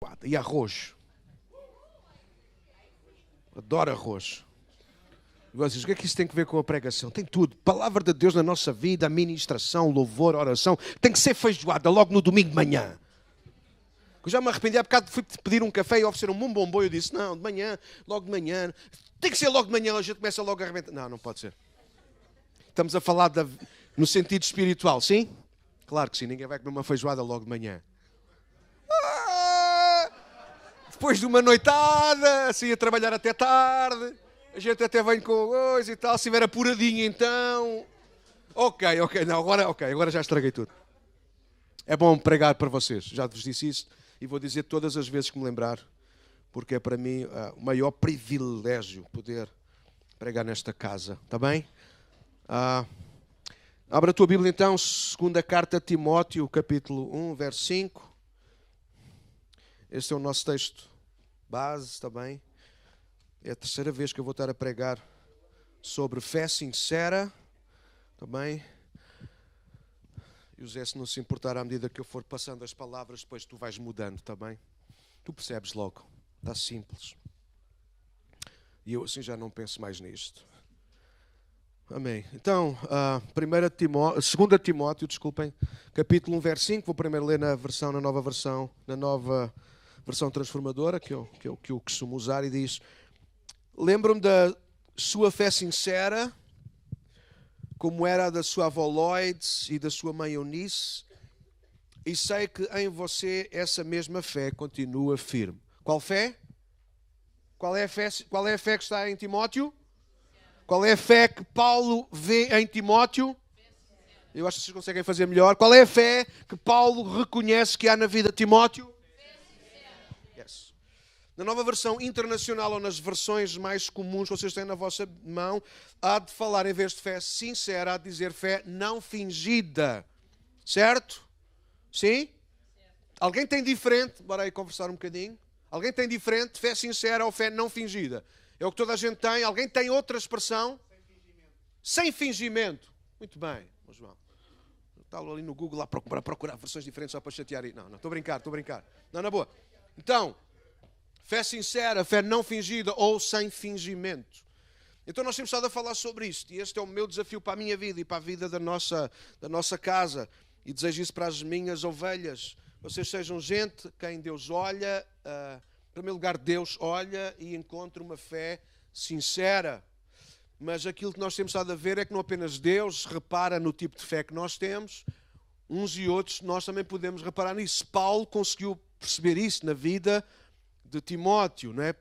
feijoada e arroz. Adoro arroz. Agora dizes, o que é que isso tem a ver com a pregação? Tem tudo. Palavra de Deus na nossa vida, administração, louvor, oração. Tem que ser feijoada logo no domingo de manhã. Eu já me arrependi, há bocado fui pedir um café e ofereceram-me um bombom. Eu disse, não, de manhã, logo de manhã. Tem que ser logo de manhã, a gente começa logo a arrebentar. Não, não pode ser. Estamos a falar no sentido espiritual, sim? Claro que sim, ninguém vai comer uma feijoada logo de manhã. Depois de uma noitada, assim a trabalhar até tarde, a gente até vem com coisa e tal, se estiver apuradinho então. Ok, não, agora já estraguei tudo. É bom pregar para vocês, já vos disse isso e vou dizer todas as vezes que me lembrar, porque é para mim o maior privilégio poder pregar nesta casa, está bem? Abra a tua Bíblia então, segunda carta a Timóteo, capítulo 1, verso 5. Este é o nosso texto base, está bem? É a terceira vez que eu vou estar a pregar sobre fé sincera, está bem? E o Zé, se não se importar, à medida que eu for passando as palavras, depois tu vais mudando, está bem? Tu percebes logo, está simples. E eu assim já não penso mais nisto. Amém. Então, 2 Timóteo, desculpem, capítulo 1, verso 5. Vou primeiro ler na nova versão transformadora, que eu costumo usar, e diz: lembro-me da sua fé sincera, como era a da sua avó Loides e da sua mãe Eunice, e sei que em você essa mesma fé continua firme. Qual fé? Qual é a fé que está em Timóteo? Qual é a fé que Paulo vê em Timóteo? Eu acho que vocês conseguem fazer melhor. Qual é a fé que Paulo reconhece que há na vida de Timóteo? Yes. Na nova versão internacional ou nas versões mais comuns que vocês têm na vossa mão, há de falar, em vez de fé sincera, há de dizer fé não fingida. Certo? Sim? Alguém tem diferente? Bora aí conversar um bocadinho. Alguém tem diferente? Fé sincera ou fé não fingida? É o que toda a gente tem. Alguém tem outra expressão? Sem fingimento. Muito bem, João. Está ali no Google a procurar versões diferentes só para chatear. Não, estou a brincar. Não, na boa. Então, fé sincera, fé não fingida ou sem fingimento. Então nós temos estado a falar sobre isto. E este é o meu desafio para a minha vida e para a vida da nossa casa. E desejo isso para as minhas ovelhas. Vocês sejam gente quem Deus olha... Em primeiro lugar, Deus olha e encontra uma fé sincera. Mas aquilo que nós temos estado a ver é que não apenas Deus repara no tipo de fé que nós temos, uns e outros, nós também podemos reparar nisso. Paulo conseguiu perceber isso na vida de Timóteo, não é?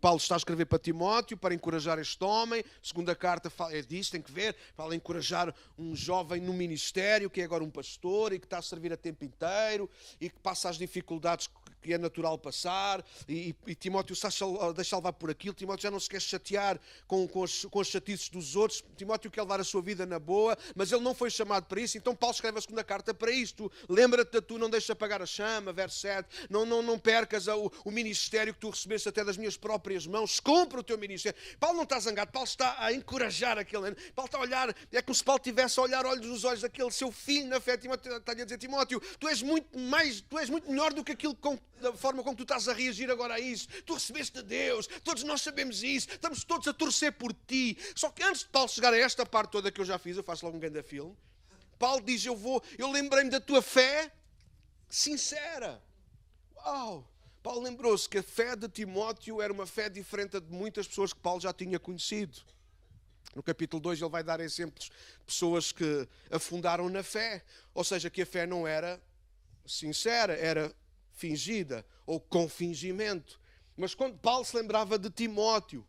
Paulo está a escrever para Timóteo para encorajar este homem. Segunda carta é disso, tem que ver, fala encorajar um jovem no ministério, que é agora um pastor e que está a servir a tempo inteiro e que passa as dificuldades que é natural passar, e Timóteo está a deixar levar por aquilo. Timóteo já não se quer chatear com as chatices dos outros. Timóteo quer levar a sua vida na boa, mas ele não foi chamado para isso. Então Paulo escreve a segunda carta para isto. Lembra-te de tu, não deixes apagar a chama, verso 7. Não percas o ministério que tu recebeste até das minhas próprias mãos. Cumpre o teu ministério. Paulo não está zangado, Paulo está a encorajar aquele. Paulo está a olhar, é como se Paulo estivesse a olhar olhos nos olhos daquele seu filho na fé. Timóteo está-lhe a dizer: Timóteo, tu és muito melhor do que aquilo da forma como tu estás a reagir agora a isso. Tu recebeste de Deus, todos nós sabemos isso, estamos todos a torcer por ti. Só que antes de Paulo chegar a esta parte toda que eu já fiz, eu faço logo um grande filme, Paulo diz: eu lembrei-me da tua fé sincera. Uau! Paulo lembrou-se que a fé de Timóteo era uma fé diferente de muitas pessoas que Paulo já tinha conhecido. No capítulo 2 ele vai dar exemplos de pessoas que afundaram na fé. Ou seja, que a fé não era sincera, era fingida ou com fingimento. Mas quando Paulo se lembrava de Timóteo,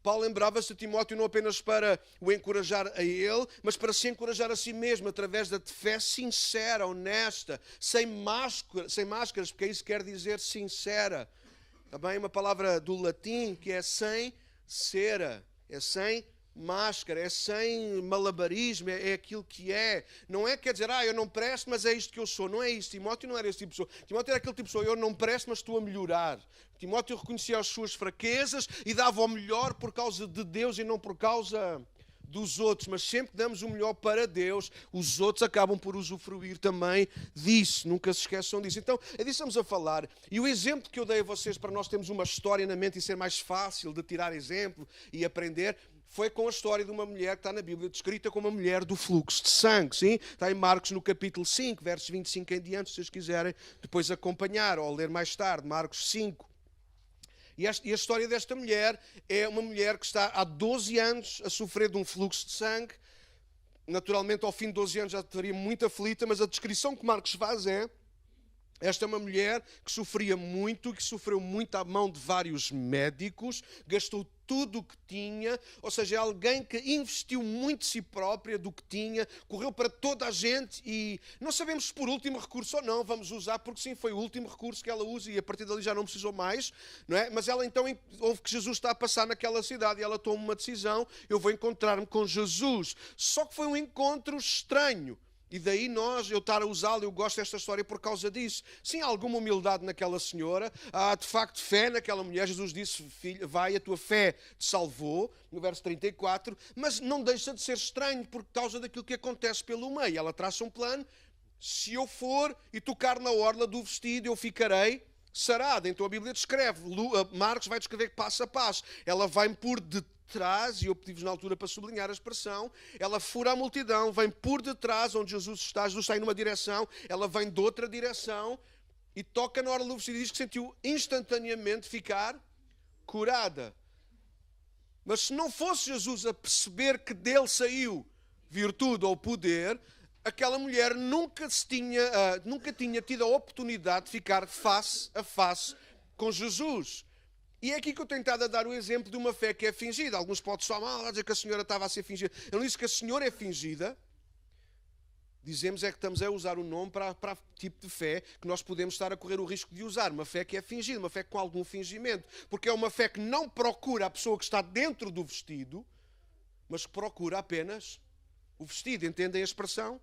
Paulo lembrava-se de Timóteo não apenas para o encorajar a ele, mas para se encorajar a si mesmo através da fé sincera, honesta, sem máscaras, porque isso quer dizer sincera. Também uma palavra do latim que é sem cera, é sem máscara, é sem malabarismo, é aquilo que é. Não é quer dizer, eu não presto, mas é isto que eu sou. Não é isso. Timóteo não era esse tipo de pessoa. Timóteo era aquele tipo de pessoa: eu não presto, mas estou a melhorar. Timóteo reconhecia as suas fraquezas e dava o melhor por causa de Deus e não por causa dos outros, mas sempre que damos o melhor para Deus, os outros acabam por usufruir também disso. Nunca se esqueçam disso. Então, é disso que estamos a falar. E o exemplo que eu dei a vocês para nós termos uma história na mente e ser mais fácil de tirar exemplo e aprender, foi com a história de uma mulher que está na Bíblia descrita como a mulher do fluxo de sangue, sim? Está em Marcos no capítulo 5, versos 25 em diante, se vocês quiserem depois acompanhar ou ler mais tarde, Marcos 5. E a história desta mulher é uma mulher que está há 12 anos a sofrer de um fluxo de sangue. Naturalmente, ao fim de 12 anos já estaria muito aflita, mas a descrição que Marcos faz é: esta é uma mulher que sofria muito, que sofreu muito à mão de vários médicos, gastou tudo o que tinha, ou seja, é alguém que investiu muito de si própria, do que tinha, correu para toda a gente e não sabemos se por último recurso ou não, vamos usar, porque sim, foi o último recurso que ela usa e a partir dali já não precisou mais, não é? Mas ela então ouve que Jesus está a passar naquela cidade e ela toma uma decisão: eu vou encontrar-me com Jesus. Só que foi um encontro estranho. E daí eu estar a usá-lo, eu gosto desta história por causa disso. Sim, há alguma humildade naquela senhora, há de facto fé naquela mulher. Jesus disse: filha, vai, a tua fé te salvou, no verso 34, mas não deixa de ser estranho por causa daquilo que acontece pelo meio. Ela traça um plano: se eu for e tocar na orla do vestido, eu ficarei sarada. Então a Bíblia descreve, Marcos vai descrever passo a passo. Ela vai-me por detrás, e eu pedi-vos na altura para sublinhar a expressão, ela fura a multidão, vem por detrás onde Jesus está em numa direção, ela vem de outra direção e toca na orla do vestido e diz que sentiu instantaneamente ficar curada. Mas se não fosse Jesus a perceber que dele saiu virtude ou poder, aquela mulher nunca tinha tido a oportunidade de ficar face a face com Jesus. E é aqui que eu tenho estado a dar o exemplo de uma fé que é fingida. Alguns podem só mal dizer que a senhora estava a ser fingida. Eu não disse que a senhora é fingida. Dizemos é que estamos a usar o nome para tipo de fé que nós podemos estar a correr o risco de usar. Uma fé que é fingida, uma fé com algum fingimento. Porque é uma fé que não procura a pessoa que está dentro do vestido, mas que procura apenas o vestido. Entendem a expressão?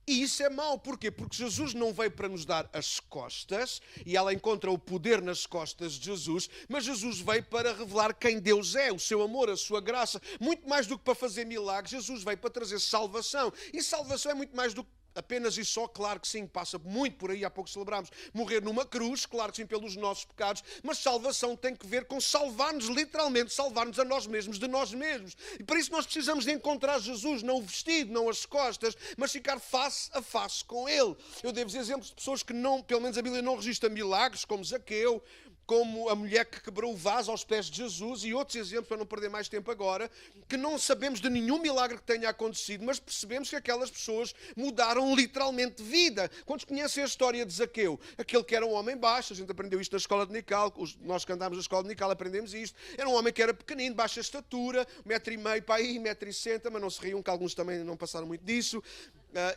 E isso é mau. Porquê? Porque Jesus não veio para nos dar as costas, e ela encontra o poder nas costas de Jesus, mas Jesus veio para revelar quem Deus é, o seu amor, a sua graça. Muito mais do que para fazer milagres, Jesus veio para trazer salvação. E salvação é muito mais do que apenas e só, claro que sim, passa muito por aí, há pouco celebramos, morrer numa cruz, claro que sim, pelos nossos pecados, mas salvação tem que ver com salvar-nos, literalmente, salvar-nos a nós mesmos, de nós mesmos. E para isso nós precisamos de encontrar Jesus, não o vestido, não as costas, mas ficar face a face com Ele. Eu devo exemplos de pessoas que não, pelo menos a Bíblia não registra milagres, como Zaqueu, como a mulher que quebrou o vaso aos pés de Jesus, e outros exemplos, para não perder mais tempo agora, que não sabemos de nenhum milagre que tenha acontecido, mas percebemos que aquelas pessoas mudaram literalmente de vida. Quantos conhecem a história de Zaqueu? Aquele que era um homem baixo, a gente aprendeu isto na escola de Nical, nós que andámos na escola de Nical aprendemos isto. Era um homem que era pequenino, baixa estatura, 1,5 m para aí, 1,60 m, mas não se riam, que alguns também não passaram muito disso.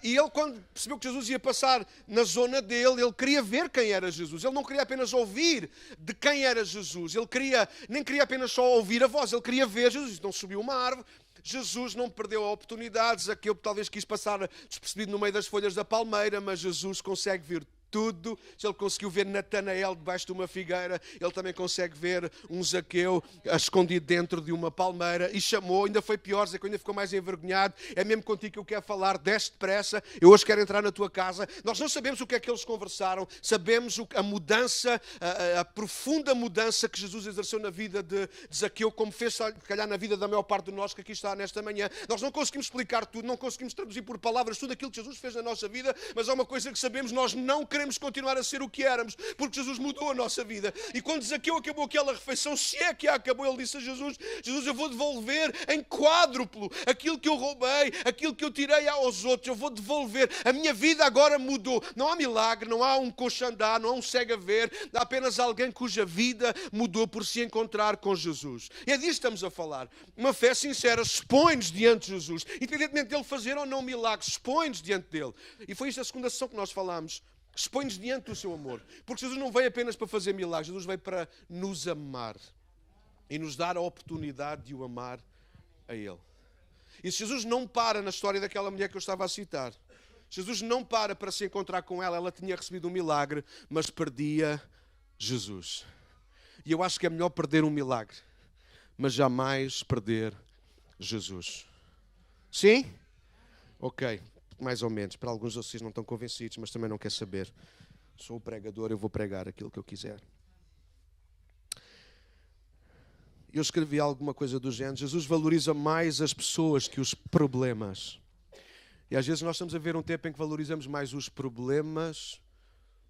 E ele, quando percebeu que Jesus ia passar na zona dele, ele queria ver quem era Jesus. Ele não queria apenas ouvir de quem era Jesus. Ele nem queria apenas só ouvir a voz, ele queria ver Jesus. Então subiu uma árvore. Jesus não perdeu a oportunidade. Zaqueu talvez quis passar despercebido no meio das folhas da palmeira, mas Jesus consegue ver tudo. Se ele conseguiu ver Natanael debaixo de uma figueira, ele também consegue ver um Zaqueu escondido dentro de uma palmeira, e chamou. Ainda foi pior, Zaqueu ainda ficou mais envergonhado. É mesmo contigo que eu quero falar, desce depressa, eu hoje quero entrar na tua casa. Nós não sabemos o que é que eles conversaram, sabemos a mudança, a profunda mudança que Jesus exerceu na vida de Zaqueu, como fez, se calhar, na vida da maior parte de nós que aqui está nesta manhã. Nós não conseguimos explicar tudo, não conseguimos traduzir por palavras tudo aquilo que Jesus fez na nossa vida, mas há uma coisa que sabemos: nós não queremos continuar a ser o que éramos, porque Jesus mudou a nossa vida. E quando Zaqueu acabou aquela refeição, se é que a acabou, ele disse a Jesus: Jesus, eu vou devolver em quádruplo aquilo que eu roubei, aquilo que eu tirei aos outros, eu vou devolver. A minha vida agora mudou. Não há milagre, não há um coxo a andar, não há um cego a ver, há apenas alguém cuja vida mudou por se encontrar com Jesus. E é disso que estamos a falar. Uma fé sincera expõe-nos diante de Jesus, independentemente dele fazer ou não milagres, expõe-nos diante dele. E foi isto a segunda sessão que nós falámos. Expõe-nos diante do seu amor. Porque Jesus não veio apenas para fazer milagres, Jesus veio para nos amar e nos dar a oportunidade de o amar a Ele. E se Jesus não para na história daquela mulher que eu estava a citar, Jesus não para se encontrar com ela, ela tinha recebido um milagre, mas perdia Jesus. E eu acho que é melhor perder um milagre, mas jamais perder Jesus. Sim? Ok, mais ou menos. Para alguns de vocês não estão convencidos, mas também não quer saber. Sou o pregador, eu vou pregar aquilo que eu quiser. Eu escrevi alguma coisa do género. Jesus valoriza mais as pessoas que os problemas. E às vezes nós estamos a ver um tempo em que valorizamos mais os problemas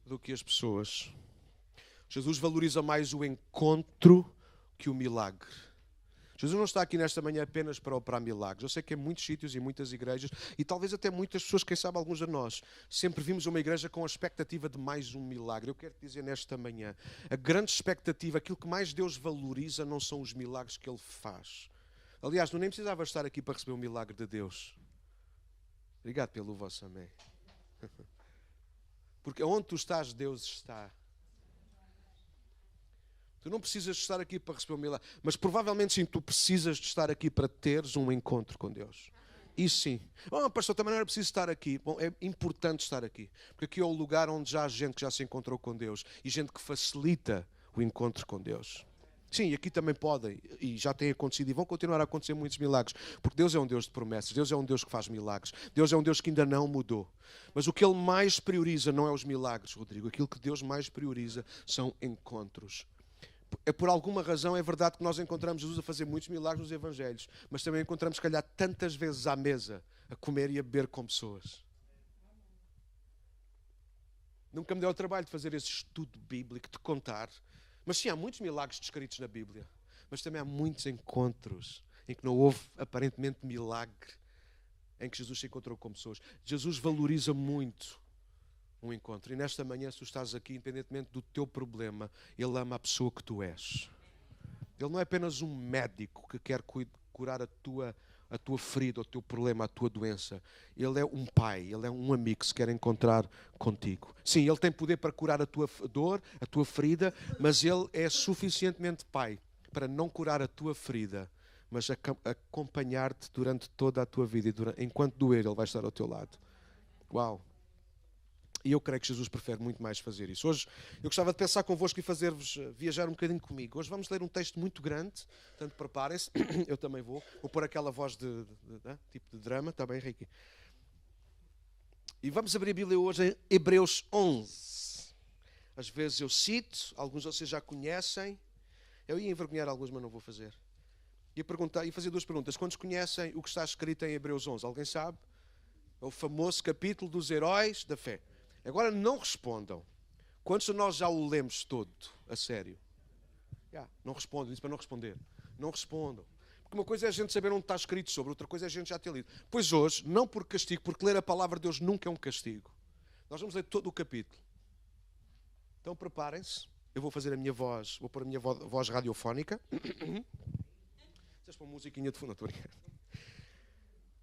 do que as pessoas. Jesus valoriza mais o encontro que o milagre. Jesus não está aqui nesta manhã apenas para operar milagres. Eu sei que em muitos sítios e muitas igrejas, e talvez até muitas pessoas, quem sabe alguns de nós, sempre vimos uma igreja com a expectativa de mais um milagre. Eu quero te dizer nesta manhã, a grande expectativa, aquilo que mais Deus valoriza não são os milagres que Ele faz. Aliás, tu nem precisavas estar aqui para receber o milagre de Deus. Obrigado pelo vosso amém. Porque onde tu estás, Deus está. Tu não precisas de estar aqui para receber um milagre, mas provavelmente sim, tu precisas de estar aqui para teres um encontro com Deus. Isso sim. Oh, pastor, também não era preciso estar aqui. Bom, é importante estar aqui, porque aqui é o lugar onde já há gente que já se encontrou com Deus e gente que facilita o encontro com Deus. Sim, aqui também podem, e já tem acontecido, e vão continuar a acontecer muitos milagres, porque Deus é um Deus de promessas, Deus é um Deus que faz milagres, Deus é um Deus que ainda não mudou. Mas o que Ele mais prioriza não é os milagres, Rodrigo. Aquilo que Deus mais prioriza são encontros. É por alguma razão, é verdade que nós encontramos Jesus a fazer muitos milagres nos Evangelhos, mas também encontramos, se calhar, tantas vezes à mesa, a comer e a beber com pessoas. Nunca me deu o trabalho de fazer esse estudo bíblico, de contar. Mas sim, há muitos milagres descritos na Bíblia, mas também há muitos encontros em que não houve, aparentemente, milagre, em que Jesus se encontrou com pessoas. Jesus valoriza muito um encontro. E nesta manhã, se tu estás aqui, independentemente do teu problema, Ele ama a pessoa que tu és. Ele não é apenas um médico que quer curar a tua ferida, o teu problema, a tua doença. Ele é um pai, Ele é um amigo que se quer encontrar contigo. Sim, Ele tem poder para curar a tua dor, a tua ferida, mas Ele é suficientemente pai para não curar a tua ferida, mas acompanhar-te durante toda a tua vida. E enquanto doer, Ele vai estar ao teu lado. Uau! E eu creio que Jesus prefere muito mais fazer isso. Hoje eu gostava de pensar convosco e fazer-vos viajar um bocadinho comigo. Hoje vamos ler um texto muito grande, portanto preparem-se, eu também vou. Vou pôr aquela voz tipo de drama, está bem, Ricky? E vamos abrir a Bíblia hoje em Hebreus 11. Às vezes eu cito, alguns de vocês já conhecem. Eu ia envergonhar alguns, mas não vou fazer. Ia fazer duas perguntas. Quantos conhecem o que está escrito em Hebreus 11? Alguém sabe? É o famoso capítulo dos heróis da fé. Agora não respondam. Quantos de nós já o lemos todo, a sério? Não respondam, disse para não responder. Não respondam. Porque uma coisa é a gente saber onde está escrito sobre, outra coisa é a gente já ter lido. Pois hoje, não por castigo, porque ler a palavra de Deus nunca é um castigo. Nós vamos ler todo o capítulo. Então preparem-se. Eu vou fazer a minha voz, vou pôr a minha voz radiofónica. Vocês põem musiquinha de fundo, não estou a brincar.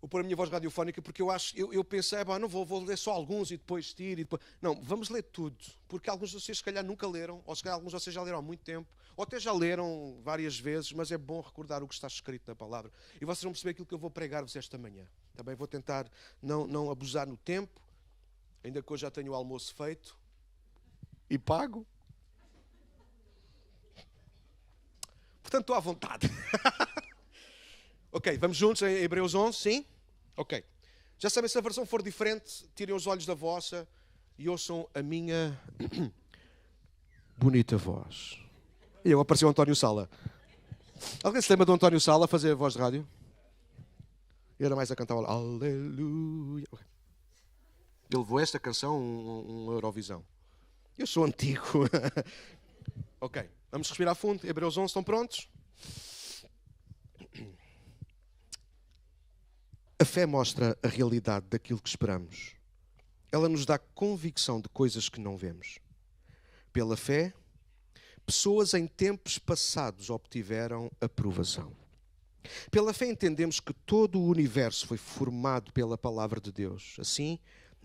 Vou pôr a minha voz radiofónica porque eu pensei, não vou ler só alguns e depois tiro. E depois... Não, vamos ler tudo. Porque alguns de vocês se calhar nunca leram, ou se calhar alguns de vocês já leram há muito tempo, ou até já leram várias vezes, mas é bom recordar o que está escrito na palavra. E vocês vão perceber aquilo que eu vou pregar-vos esta manhã. Também vou tentar não abusar no tempo, ainda que hoje já tenho o almoço feito e pago. Portanto, estou à vontade. Ok, vamos juntos em Hebreus 11, sim? Ok. Já sabem, se a versão for diferente, tirem os olhos da vossa e ouçam a minha bonita voz. E eu apareceu o António Sala. Alguém se lembra do António Sala a fazer a voz de rádio? Eu era mais a cantar Aleluia. Okay. Ele levou esta canção um Eurovisão. Eu sou antigo. Ok, vamos respirar fundo. Hebreus 11, estão prontos? A fé mostra a realidade daquilo que esperamos. Ela nos dá convicção de coisas que não vemos. Pela fé, pessoas em tempos passados obtiveram aprovação. Pela fé entendemos que todo o universo foi formado pela palavra de Deus. Assim,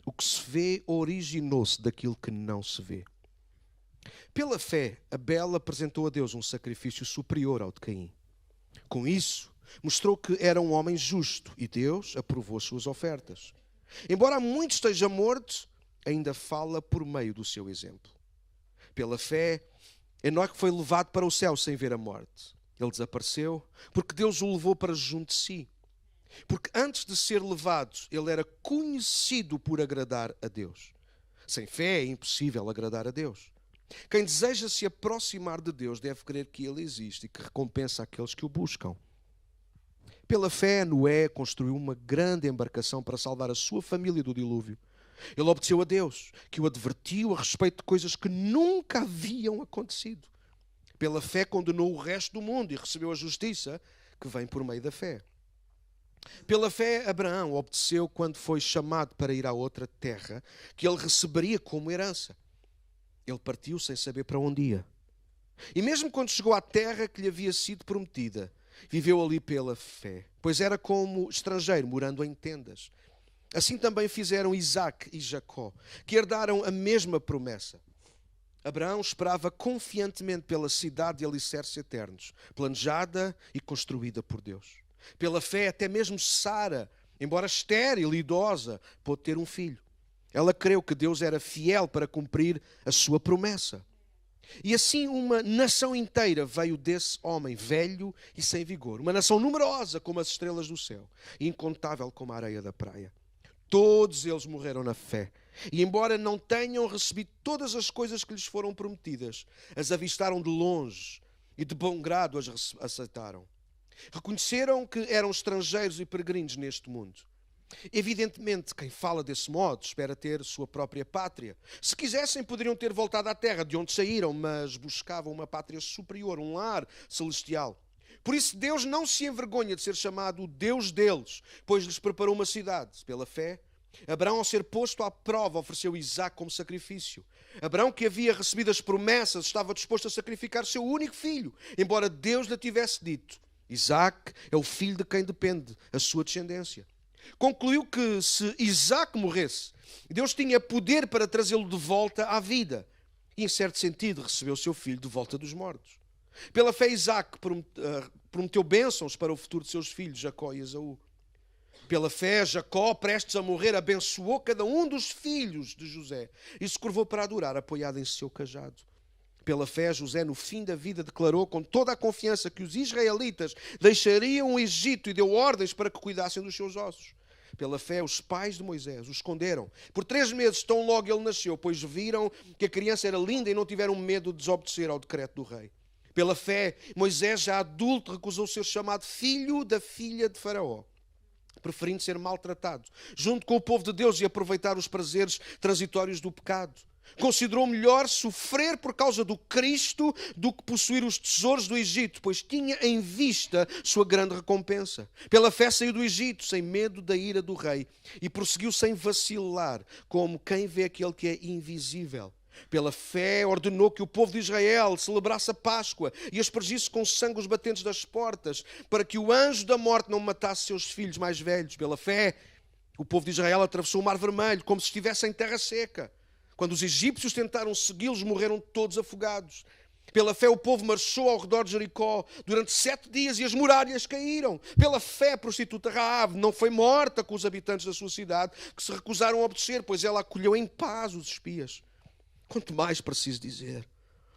o que se vê originou-se daquilo que não se vê. Pela fé, Abel apresentou a Deus um sacrifício superior ao de Caim. Com isso, mostrou que era um homem justo e Deus aprovou as suas ofertas. Embora muito esteja morto, ainda fala por meio do seu exemplo. Pela fé, Enoque foi levado para o céu sem ver a morte. Ele desapareceu porque Deus o levou para junto de si. Porque antes de ser levado, ele era conhecido por agradar a Deus. Sem fé é impossível agradar a Deus. Quem deseja se aproximar de Deus deve crer que Ele existe e que recompensa aqueles que o buscam. Pela fé, Noé construiu uma grande embarcação para salvar a sua família do dilúvio. Ele obedeceu a Deus, que o advertiu a respeito de coisas que nunca haviam acontecido. Pela fé, condenou o resto do mundo e recebeu a justiça que vem por meio da fé. Pela fé, Abraão obedeceu quando foi chamado para ir a outra terra que ele receberia como herança. Ele partiu sem saber para onde ia. E mesmo quando chegou à terra que lhe havia sido prometida, viveu ali pela fé, pois era como estrangeiro morando em tendas. Assim também fizeram Isaque e Jacó, que herdaram a mesma promessa. Abraão esperava confiantemente pela cidade de alicerces eternos, planejada e construída por Deus. Pela fé, até mesmo Sara, embora estéril e idosa, pôde ter um filho. Ela creu que Deus era fiel para cumprir a sua promessa. E assim uma nação inteira veio desse homem velho e sem vigor. Uma nação numerosa como as estrelas do céu, e incontável como a areia da praia. Todos eles morreram na fé. E embora não tenham recebido todas as coisas que lhes foram prometidas, as avistaram de longe e de bom grado as aceitaram. Reconheceram que eram estrangeiros e peregrinos neste mundo. Evidentemente, quem fala desse modo espera ter sua própria pátria. Se quisessem, poderiam ter voltado à terra de onde saíram, mas buscavam uma pátria superior, um lar celestial. Por isso, Deus não se envergonha de ser chamado o Deus deles, pois lhes preparou uma cidade. Pela fé, Abraão, ao ser posto à prova, ofereceu Isaque como sacrifício. Abraão, que havia recebido as promessas, estava disposto a sacrificar seu único filho, embora Deus lhe tivesse dito: Isaque é o filho de quem depende a sua descendência. Concluiu que se Isaque morresse, Deus tinha poder para trazê-lo de volta à vida. E, em certo sentido, recebeu seu filho de volta dos mortos. Pela fé, Isaque prometeu bênçãos para o futuro de seus filhos, Jacó e Esaú. Pela fé, Jacó, prestes a morrer, abençoou cada um dos filhos de José e se curvou para adorar, apoiado em seu cajado. Pela fé, José, no fim da vida, declarou com toda a confiança que os israelitas deixariam o Egito e deu ordens para que cuidassem dos seus ossos. Pela fé, os pais de Moisés o esconderam por 3 meses, tão logo ele nasceu, pois viram que a criança era linda e não tiveram medo de desobedecer ao decreto do rei. Pela fé, Moisés, já adulto, recusou ser chamado filho da filha de Faraó, preferindo ser maltratado junto com o povo de Deus e aproveitar os prazeres transitórios do pecado. Considerou melhor sofrer por causa do Cristo do que possuir os tesouros do Egito, pois tinha em vista sua grande recompensa. Pela fé saiu do Egito, sem medo da ira do rei, e prosseguiu sem vacilar, como quem vê aquele que é invisível. Pela fé ordenou que o povo de Israel celebrasse a Páscoa e aspergisse com sangue os batentes das portas, para que o anjo da morte não matasse seus filhos mais velhos. Pela fé, o povo de Israel atravessou o Mar Vermelho, como se estivesse em terra seca. Quando os egípcios tentaram segui-los, morreram todos afogados. Pela fé, o povo marchou ao redor de Jericó durante 7 dias e as muralhas caíram. Pela fé, a prostituta Raabe não foi morta com os habitantes da sua cidade, que se recusaram a obedecer, pois ela acolheu em paz os espias. Quanto mais preciso dizer?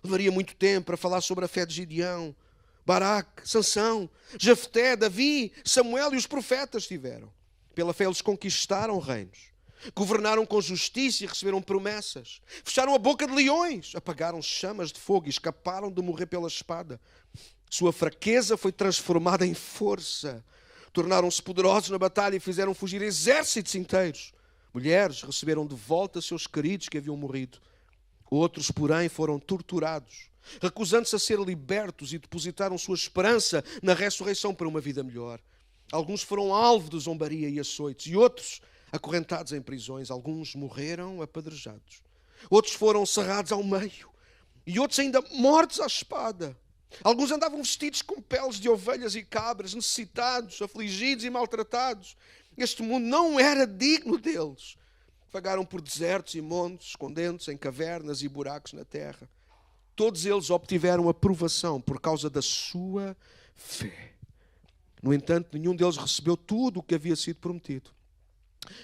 Levaria muito tempo para falar sobre a fé de Gideão, Baraque, Sansão, Jefté, Davi, Samuel e os profetas tiveram. Pela fé, eles conquistaram reinos. Governaram com justiça e receberam promessas. Fecharam a boca de leões, apagaram chamas de fogo e escaparam de morrer pela espada. Sua fraqueza foi transformada em força. Tornaram-se poderosos na batalha e fizeram fugir exércitos inteiros. Mulheres receberam de volta seus queridos que haviam morrido. Outros, porém, foram torturados, recusando-se a ser libertos, e depositaram sua esperança na ressurreição para uma vida melhor. Alguns foram alvo de zombaria e açoites, e outros acorrentados em prisões. Alguns morreram apedrejados. Outros foram serrados ao meio. E outros ainda mortos à espada. Alguns andavam vestidos com peles de ovelhas e cabras, necessitados, afligidos e maltratados. Este mundo não era digno deles. Vagaram por desertos e montes, escondendo-se em cavernas e buracos na terra. Todos eles obtiveram aprovação por causa da sua fé. No entanto, nenhum deles recebeu tudo o que havia sido prometido,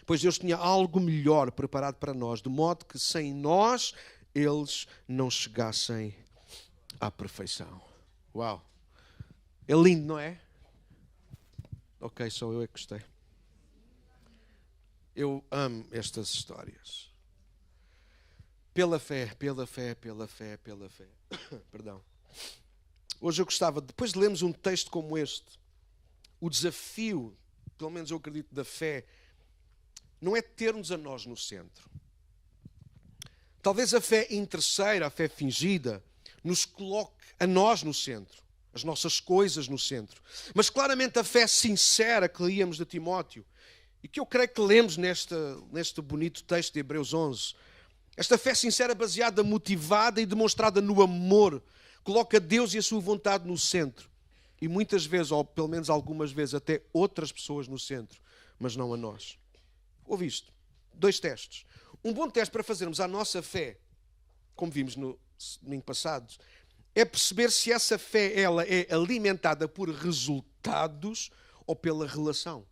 pois Deus tinha algo melhor preparado para nós, de modo que sem nós eles não chegassem à perfeição. Uau! É lindo, não é? Ok, só eu é que gostei. Eu amo estas histórias. Pela fé, pela fé, pela fé, pela fé. Perdão. Hoje eu gostava, depois de lermos um texto como este, o desafio, pelo menos eu acredito, da fé, não é ter-nos a nós no centro. Talvez a fé interesseira, a fé fingida, nos coloque a nós no centro, as nossas coisas no centro. Mas claramente a fé sincera que líamos de Timóteo, e que eu creio que lemos neste bonito texto de Hebreus 11, esta fé sincera baseada, motivada e demonstrada no amor, coloca Deus e a sua vontade no centro. E muitas vezes, ou pelo menos algumas vezes, até outras pessoas no centro, mas não a nós. Ouve isto. 2 testes. Um bom teste para fazermos a nossa fé, como vimos no domingo passado, é perceber se essa fé ela é alimentada por resultados ou pela relação.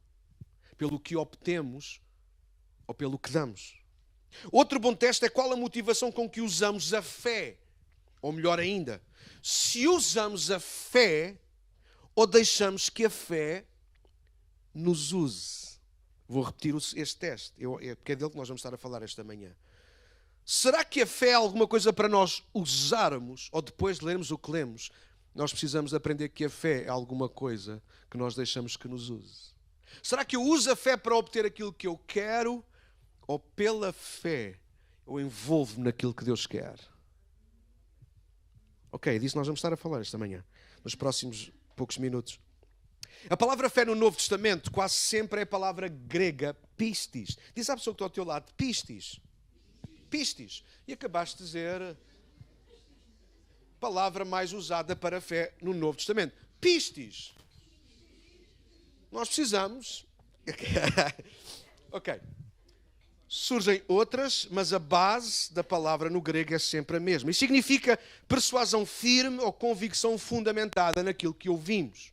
Pelo que obtemos ou pelo que damos. Outro bom teste é qual a motivação com que usamos a fé. Ou melhor ainda, se usamos a fé ou deixamos que a fé nos use. Vou repetir este teste, porque é dele que nós vamos estar a falar esta manhã. Será que a fé é alguma coisa para nós usarmos, ou depois de lermos o que lemos, nós precisamos aprender que a fé é alguma coisa que nós deixamos que nos use? Será que eu uso a fé para obter aquilo que eu quero, ou pela fé eu envolvo-me naquilo que Deus quer? Ok, disso nós vamos estar a falar esta manhã, nos próximos poucos minutos. A palavra fé no Novo Testamento quase sempre é a palavra grega pistis. Diz à pessoa que está ao teu lado, pistis. Pistis. E acabaste de dizer a palavra mais usada para fé no Novo Testamento. Pistis. Nós precisamos... Ok. Surgem outras, mas a base da palavra no grego é sempre a mesma. E significa persuasão firme ou convicção fundamentada naquilo que ouvimos.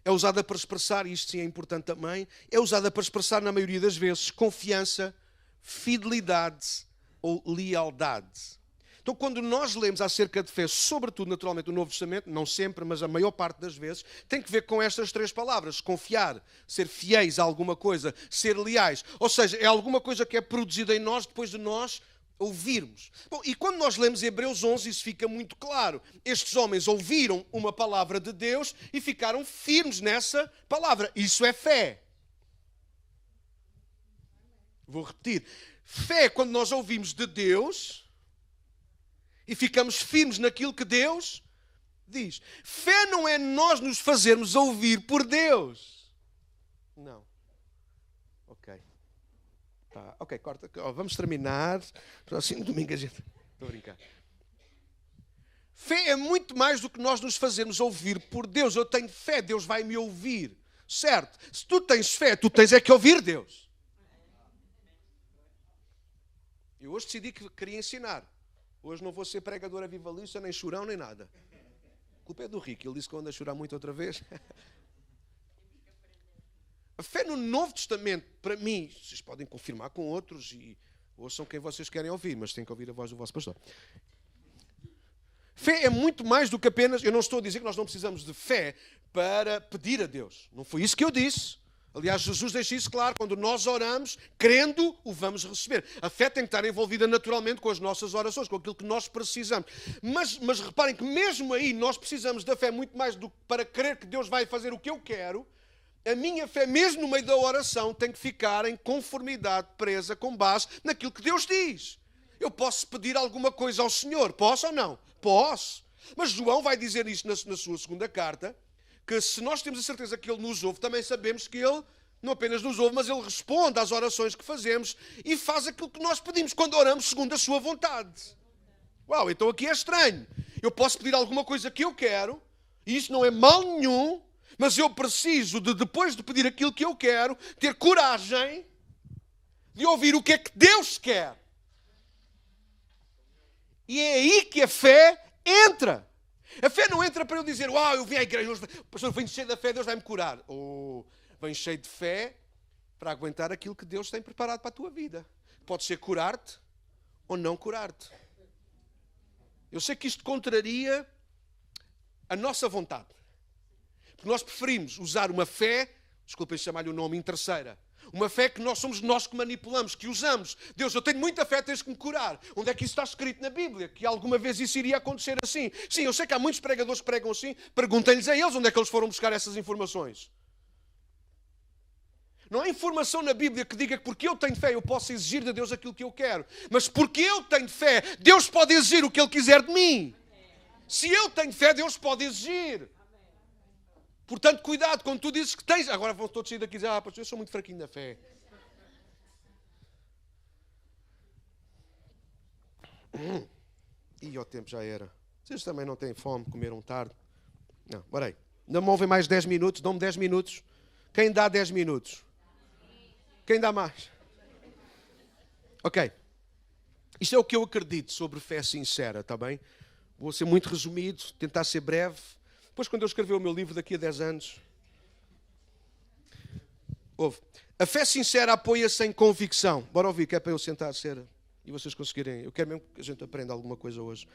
É usada para expressar, isto sim é importante também, é usada para expressar na maioria das vezes confiança, fidelidade ou lealdade. Então quando nós lemos acerca de fé, sobretudo naturalmente no Novo Testamento, não sempre, mas a maior parte das vezes, tem que ver com estas 3 palavras: confiar, ser fiéis a alguma coisa, ser leais. Ou seja, é alguma coisa que é produzida em nós depois de nós ouvirmos. Bom, e quando nós lemos Hebreus 11, isso fica muito claro. Estes homens ouviram uma palavra de Deus e ficaram firmes nessa palavra. Isso é fé. Vou repetir. Fé é quando nós ouvimos de Deus e ficamos firmes naquilo que Deus diz. Fé não é nós nos fazermos ouvir por Deus. Não. Ok. Tá. Ok, corta. Vamos terminar. Próximo domingo a gente... Estou a brincar. Fé é muito mais do que nós nos fazermos ouvir por Deus. Eu tenho fé, Deus vai me ouvir. Certo? Se tu tens fé, tu tens é que ouvir Deus. Eu hoje decidi que queria ensinar. Hoje não vou ser pregador avivalista, nem chorão, nem nada. A culpa é do Rico. Ele disse que eu ando a chorar muito outra vez. A fé no Novo Testamento, para mim, vocês podem confirmar com outros e ouçam quem vocês querem ouvir, mas têm que ouvir a voz do vosso pastor. Fé é muito mais do que apenas... Eu não estou a dizer que nós não precisamos de fé para pedir a Deus. Não foi isso que eu disse. Aliás, Jesus deixa isso claro. Quando nós oramos, crendo, o vamos receber. A fé tem que estar envolvida naturalmente com as nossas orações, com aquilo que nós precisamos. Mas reparem que mesmo aí nós precisamos da fé muito mais do que para crer que Deus vai fazer o que eu quero. A minha fé, mesmo no meio da oração, tem que ficar em conformidade, presa, com base naquilo que Deus diz. Eu posso pedir alguma coisa ao Senhor, posso ou não? Posso. Mas João vai dizer isto na sua segunda carta, que se nós temos a certeza que Ele nos ouve, também sabemos que Ele não apenas nos ouve, mas Ele responde às orações que fazemos e faz aquilo que nós pedimos quando oramos segundo a sua vontade. Uau, então aqui é estranho. Eu posso pedir alguma coisa que eu quero, e isso não é mal nenhum, mas eu preciso de, depois de pedir aquilo que eu quero, ter coragem de ouvir o que é que Deus quer. E é aí que a fé entra. A fé não entra para eu dizer, uau, eu vim à igreja, o pastor vem cheio da fé, Deus vai me curar. Ou vem cheio de fé para aguentar aquilo que Deus tem preparado para a tua vida. Pode ser curar-te ou não curar-te. Eu sei que isto contraria a nossa vontade. Porque nós preferimos usar uma fé, desculpem chamar-lhe o nome, interesseira. Uma fé que somos nós que manipulamos, que usamos. Deus, eu tenho muita fé, tens que me curar. Onde é que isso está escrito na Bíblia? Que alguma vez isso iria acontecer assim. Sim, eu sei que há muitos pregadores que pregam assim. Perguntem-lhes a eles onde é que eles foram buscar essas informações. Não há informação na Bíblia que diga que porque eu tenho fé eu posso exigir de Deus aquilo que eu quero. Mas porque eu tenho fé, Deus pode exigir o que Ele quiser de mim. Se eu tenho fé, Deus pode exigir. Portanto, cuidado quando tu dizes que tens... Agora vão todos sair daqui e dizer, pastor, eu sou muito fraquinho na fé. E ao tempo já era. Vocês também não têm fome, comeram tarde. Não, bora aí. Não me ouvem mais 10 minutos, dão-me 10 minutos. Quem dá 10 minutos? Quem dá mais? Ok. Isto é o que eu acredito sobre fé sincera, está bem? Vou ser muito resumido, tentar ser breve. Depois, quando eu escrever o meu livro daqui a 10 anos... Ouve. A fé sincera apoia-se em convicção. Bora ouvir, que é para eu sentar a ser... E vocês conseguirem... Eu quero mesmo que a gente aprenda alguma coisa hoje.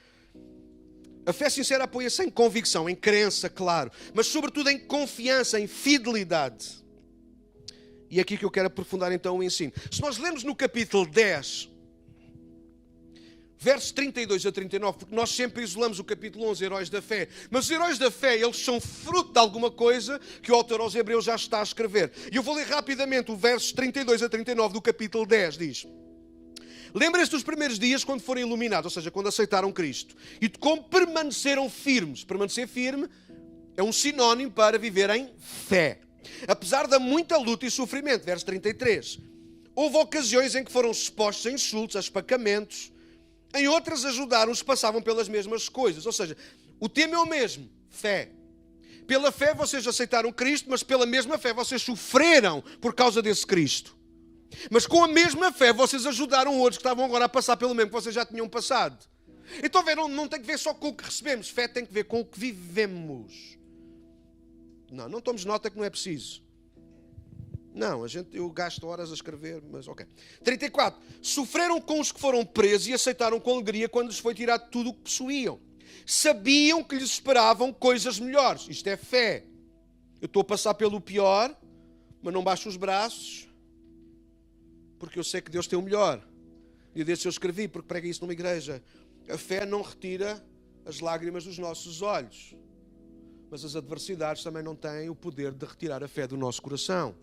A fé sincera apoia-se em convicção, em crença, claro. Mas, sobretudo, em confiança, em fidelidade. E é aqui que eu quero aprofundar então o ensino. Se nós lermos no capítulo 10, versos 32 a 39, porque nós sempre isolamos o capítulo 11, heróis da fé. Mas os heróis da fé, eles são fruto de alguma coisa que o autor aos Hebreus já está a escrever. E eu vou ler rapidamente o versos 32 a 39 do capítulo 10, diz... Lembrem-se dos primeiros dias quando foram iluminados, ou seja, quando aceitaram Cristo. E de como permaneceram firmes. Permanecer firme é um sinónimo para viver em fé. Apesar da muita luta e sofrimento. Verso 33. Houve ocasiões em que foram expostos a insultos, a espacamentos. Em outras ajudaram os que passavam pelas mesmas coisas. Ou seja, o tema é o mesmo. Fé. Pela fé vocês aceitaram Cristo, mas pela mesma fé vocês sofreram por causa desse Cristo. Mas com a mesma fé vocês ajudaram outros que estavam agora a passar pelo mesmo que vocês já tinham passado. Então não tem que ver só com o que recebemos. Fé tem que ver com o que vivemos. Não tomemos nota que não é preciso. Não, eu gasto horas a escrever, mas ok. 34. Sofreram com os que foram presos e aceitaram com alegria quando lhes foi tirado tudo o que possuíam. Sabiam que lhes esperavam coisas melhores. Isto é fé. Eu estou a passar pelo pior, mas não baixo os braços, porque eu sei que Deus tem o melhor. E desse eu escrevi, porque prego isso numa igreja. A fé não retira as lágrimas dos nossos olhos. Mas as adversidades também não têm o poder de retirar a fé do nosso coração.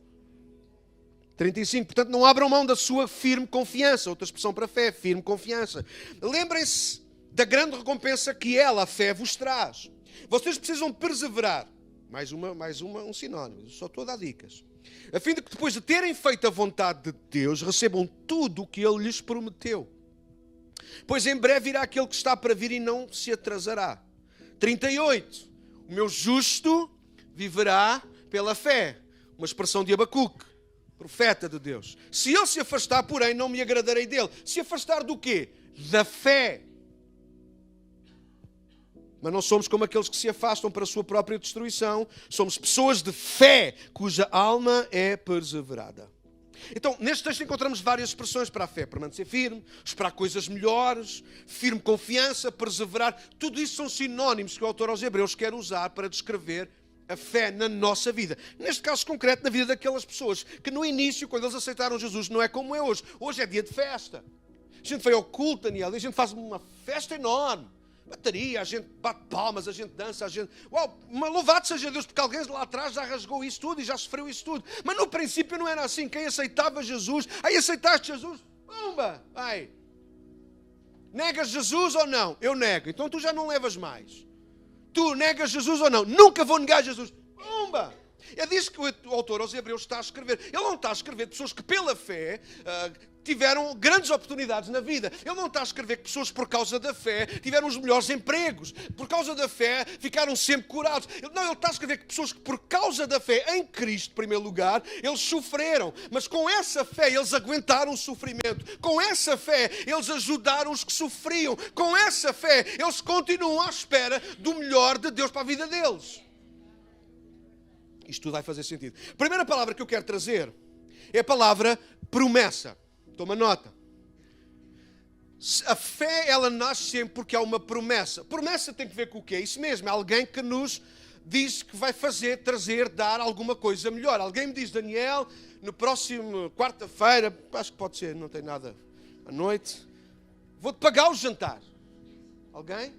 35. Portanto, não abram mão da sua firme confiança. Outra expressão para fé, firme confiança. Lembrem-se da grande recompensa que ela, a fé, vos traz. Vocês precisam perseverar. Um sinónimo. Eu só estou a dar dicas. A fim de que depois de terem feito a vontade de Deus, recebam tudo o que Ele lhes prometeu. Pois em breve virá aquele que está para vir e não se atrasará. 38. O meu justo viverá pela fé. Uma expressão de Abacuque, profeta de Deus. Se ele se afastar, porém, não me agradarei dele. Se afastar do quê? Da fé. Mas não somos como aqueles que se afastam para a sua própria destruição. Somos pessoas de fé, cuja alma é perseverada. Então, neste texto encontramos várias expressões para a fé. Permanecer firme, esperar coisas melhores, firme confiança, perseverar. Tudo isso são sinónimos que o autor aos Hebreus quer usar para descrever a fé na nossa vida. Neste caso concreto, na vida daquelas pessoas que no início, quando eles aceitaram Jesus, não é como é hoje. Hoje é dia de festa. A gente vai ao culto, Daniel, e a gente faz uma festa enorme. Bateria, a gente bate palmas, a gente dança, a gente... Uau, mas louvado seja Deus, porque alguém lá atrás já rasgou isso tudo e já sofreu isso tudo. Mas no princípio não era assim. Quem aceitava Jesus, aí aceitaste Jesus, pumba, vai. Negas Jesus ou não? Eu nego. Então tu já não levas mais. Tu negas Jesus ou não? Nunca vou negar Jesus. Pumba. É disso que o autor aos Hebreus está a escrever. Ele não está a escrever de pessoas que pela fé tiveram grandes oportunidades na vida. Ele não está a escrever que pessoas por causa da fé tiveram os melhores empregos. Por causa da fé ficaram sempre curados. Não, ele está a escrever que pessoas que por causa da fé em Cristo, em primeiro lugar, eles sofreram. Mas com essa fé eles aguentaram o sofrimento. Com essa fé eles ajudaram os que sofriam. Com essa fé eles continuam à espera do melhor de Deus para a vida deles. Isto tudo vai fazer sentido. A primeira palavra que eu quero trazer é a palavra promessa. Toma nota. A fé, ela nasce sempre porque há uma promessa. Promessa tem que ver com o quê? É isso mesmo, é alguém que nos diz que vai trazer, dar alguma coisa melhor. Alguém me diz, Daniel, no próximo quarta-feira, acho que pode ser, não tem nada à noite, vou-te pagar o jantar. Alguém?